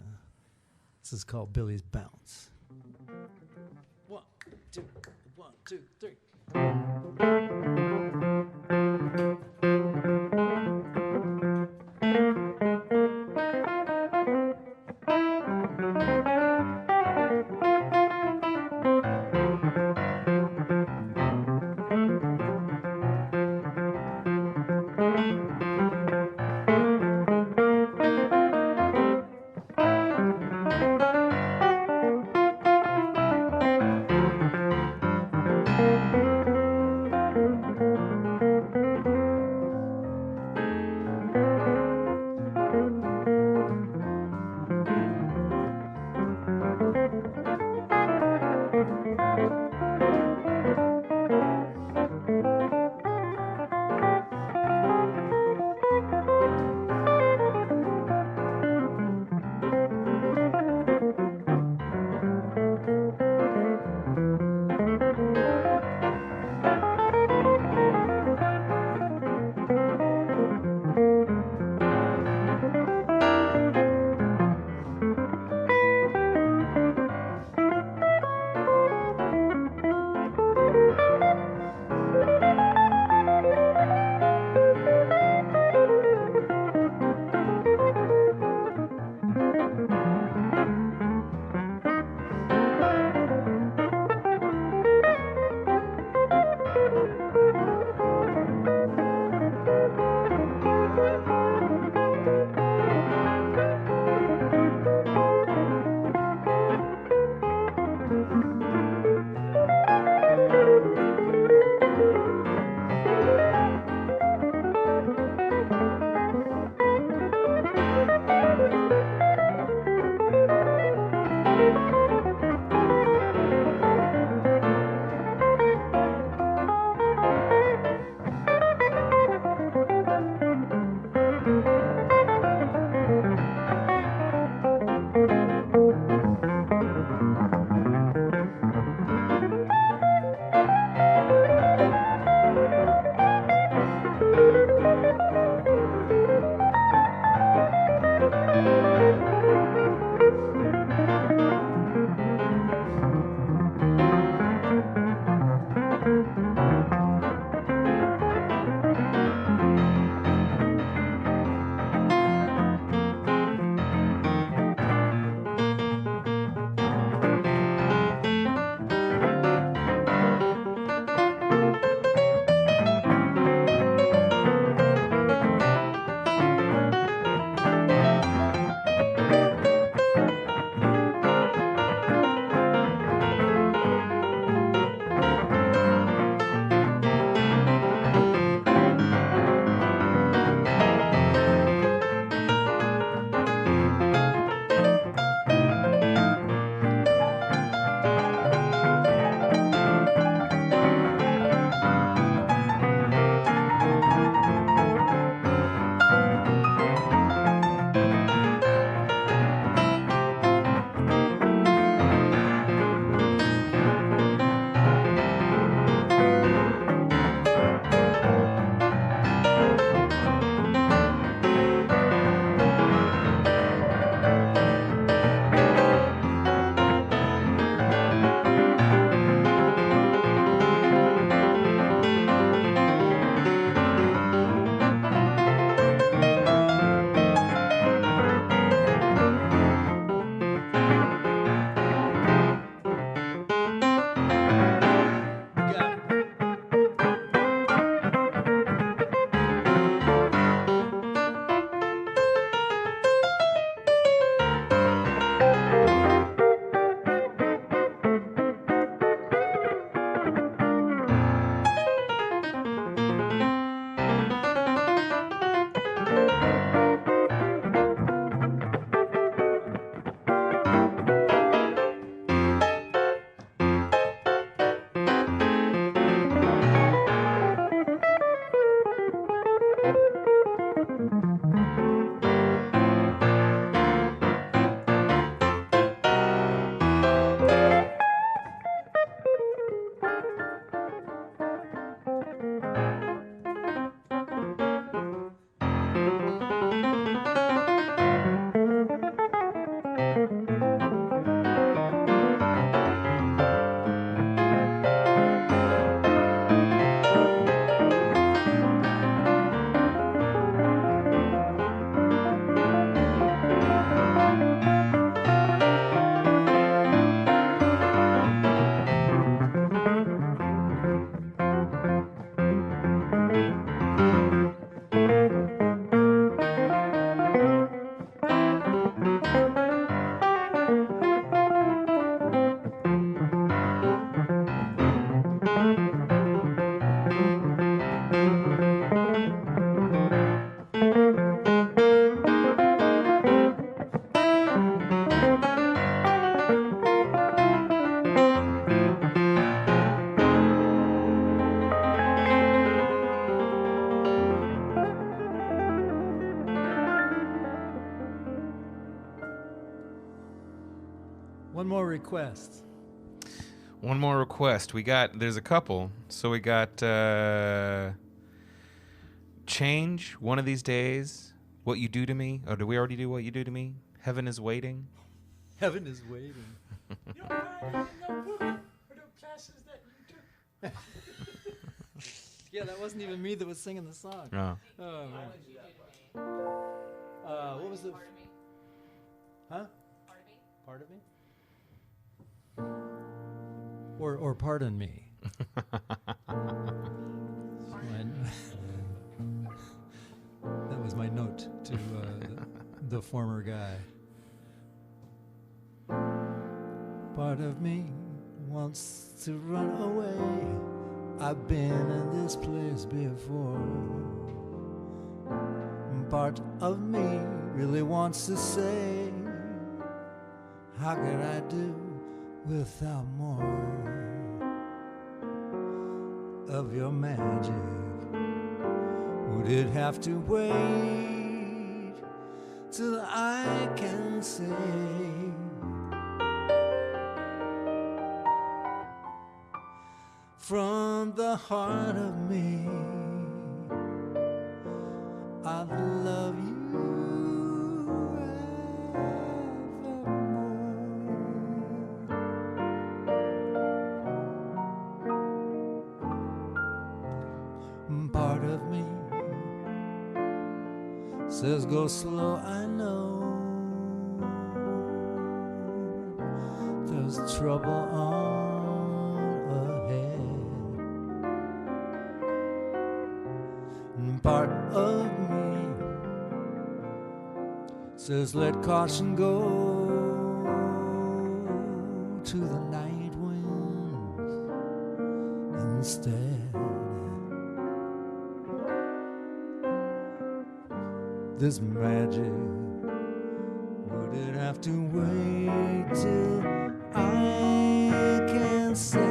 Speaker 3: This is called Billy's Bounce. 1, 2, 1, 2, 3. One more request.
Speaker 5: One more request. There's a couple. So we got Change, One of These Days, What You Do to Me. Oh, did we already do What You Do to Me? Heaven is Waiting.
Speaker 3: Heaven is waiting. Yeah, that wasn't even me that was singing the song.
Speaker 5: Oh.
Speaker 3: Oh, man. What was the... Huh? Part of me? Or pardon me. That was my note to the former guy. Part of me wants to run away. I've been in this place before. Part of me really wants to say, how can I do without more of your magic? Would it have to wait till I can say, from the heart of me, I love you evermore. Part of me says go slow, I know there's trouble on ahead. And part of me says let caution go to the night winds instead. This magic, would it have to wait till I can say,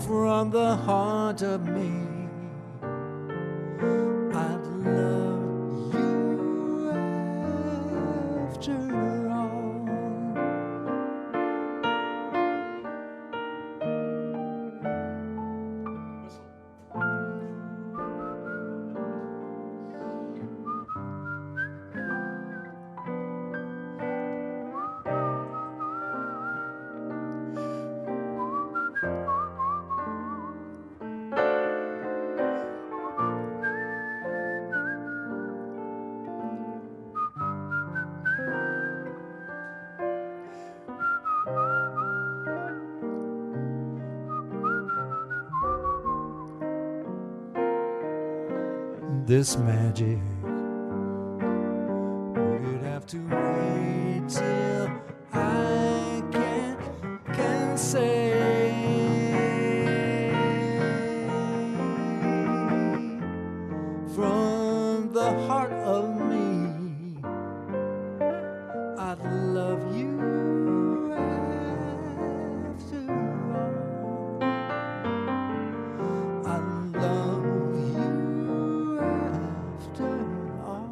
Speaker 3: from the heart of me, I'd love you after all. This magic, would it have to wait till I can say, from the heart of me, I'd love you after all. I love you after all. I love you after all.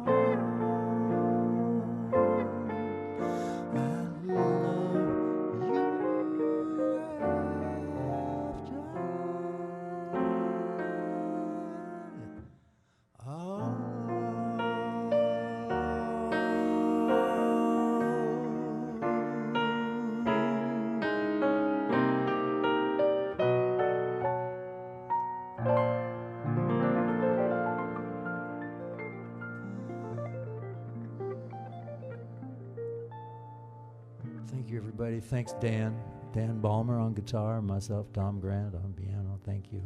Speaker 3: Thank you, everybody. Thanks, Dan. Dan Balmer on guitar, myself, Tom Grant on piano. Thank you.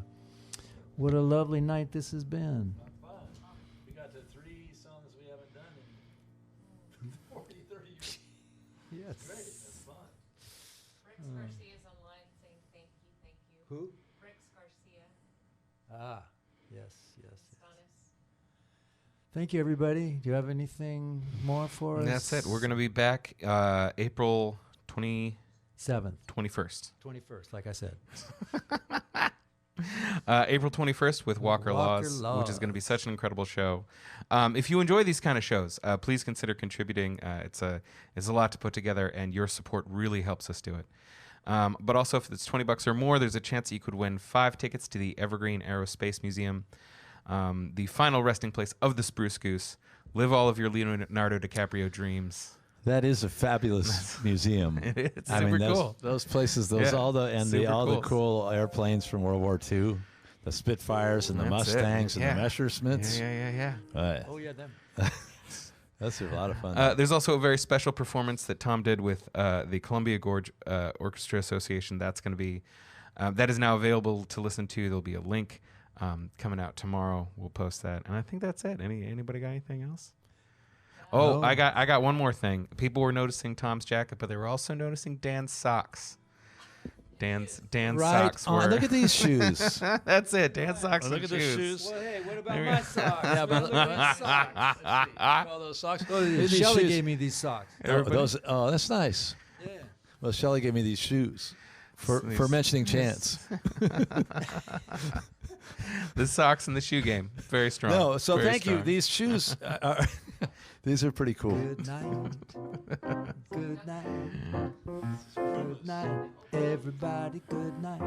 Speaker 3: What a lovely night this has been.
Speaker 4: Fun. We got to 3 songs we haven't done in 40, 30 years.
Speaker 3: Yes.
Speaker 4: Great. That's fun.
Speaker 6: Rex Garcia's online saying thank you.
Speaker 3: Who?
Speaker 6: Rex Garcia,
Speaker 3: Ah, yes, yes, yes.
Speaker 6: Adonis.
Speaker 3: Thank you, everybody. Do you have anything more for us?
Speaker 5: That's it. We're going to be back April
Speaker 3: 7th,
Speaker 5: 21st.
Speaker 3: 21st, like I said.
Speaker 5: April 21st with Walker Laws, which is going to be such an incredible show. If you enjoy these kind of shows, please consider contributing. It's a lot to put together, and your support really helps us do it. But also, if it's $20 or more, there's a chance that you could win 5 tickets to the Evergreen Aerospace Museum, the final resting place of the Spruce Goose. Live all of your Leonardo DiCaprio dreams.
Speaker 4: That is a fabulous museum.
Speaker 5: It's
Speaker 4: I
Speaker 5: super
Speaker 4: mean,
Speaker 5: cool.
Speaker 4: those places,
Speaker 5: Yeah,
Speaker 4: all the
Speaker 5: super
Speaker 4: cool airplanes from World War II, the Spitfires and the
Speaker 5: That's it.
Speaker 4: Mustangs and
Speaker 5: Yeah.
Speaker 4: the Messerschmitts.
Speaker 5: Yeah.
Speaker 3: Oh yeah, them.
Speaker 4: That's a lot of fun.
Speaker 5: There's also a very special performance that Tom did with the Columbia Gorge Orchestra Association. That's going to be that is now available to listen to. There'll be a link coming out tomorrow. We'll post that, and I think that's it. Anybody got anything else? Oh,
Speaker 3: No.
Speaker 5: I got one more thing. People were noticing Tom's jacket, but they were also noticing Dan's socks. Dan's
Speaker 4: right.
Speaker 5: socks.
Speaker 4: Oh,
Speaker 5: were
Speaker 4: look at these shoes.
Speaker 5: That's it. Dan's socks.
Speaker 4: Look
Speaker 5: and
Speaker 4: at the shoes.
Speaker 3: Well, hey, what about
Speaker 5: There we
Speaker 3: my
Speaker 5: go.
Speaker 3: socks?
Speaker 4: Yeah, but
Speaker 3: Look at my socks.
Speaker 4: all those socks.
Speaker 3: Oh,
Speaker 4: These
Speaker 3: Shelly
Speaker 4: shoes-
Speaker 3: gave me these socks.
Speaker 4: Oh, that's nice.
Speaker 3: Yeah.
Speaker 4: Well, Shelly gave me these shoes for
Speaker 5: These-
Speaker 4: mentioning Chance.
Speaker 5: The socks and the shoe game. Very strong.
Speaker 4: No, so
Speaker 5: Very
Speaker 4: thank you.
Speaker 5: strong.
Speaker 4: These shoes are these are pretty cool.
Speaker 3: Good night. Good night. Good night. Everybody, good night.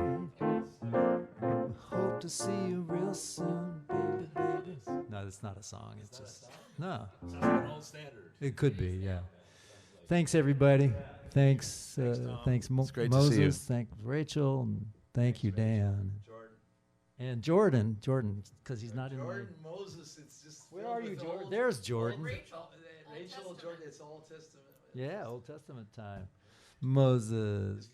Speaker 3: Hope to see you real soon, baby, baby. No, that's not a song. It's just no. It could be, yeah. Thanks, everybody. Thanks, thanks,
Speaker 4: great to
Speaker 3: Moses.
Speaker 4: see you.
Speaker 3: Thank Rachel, and thank you, Dan. And Jordan, because he's not in the.
Speaker 4: Moses, it's just.
Speaker 3: Where are you, Jordan? There's Jordan.
Speaker 4: Rachel, Jordan, it's Old Testament.
Speaker 3: Yeah, Old Testament time. Moses.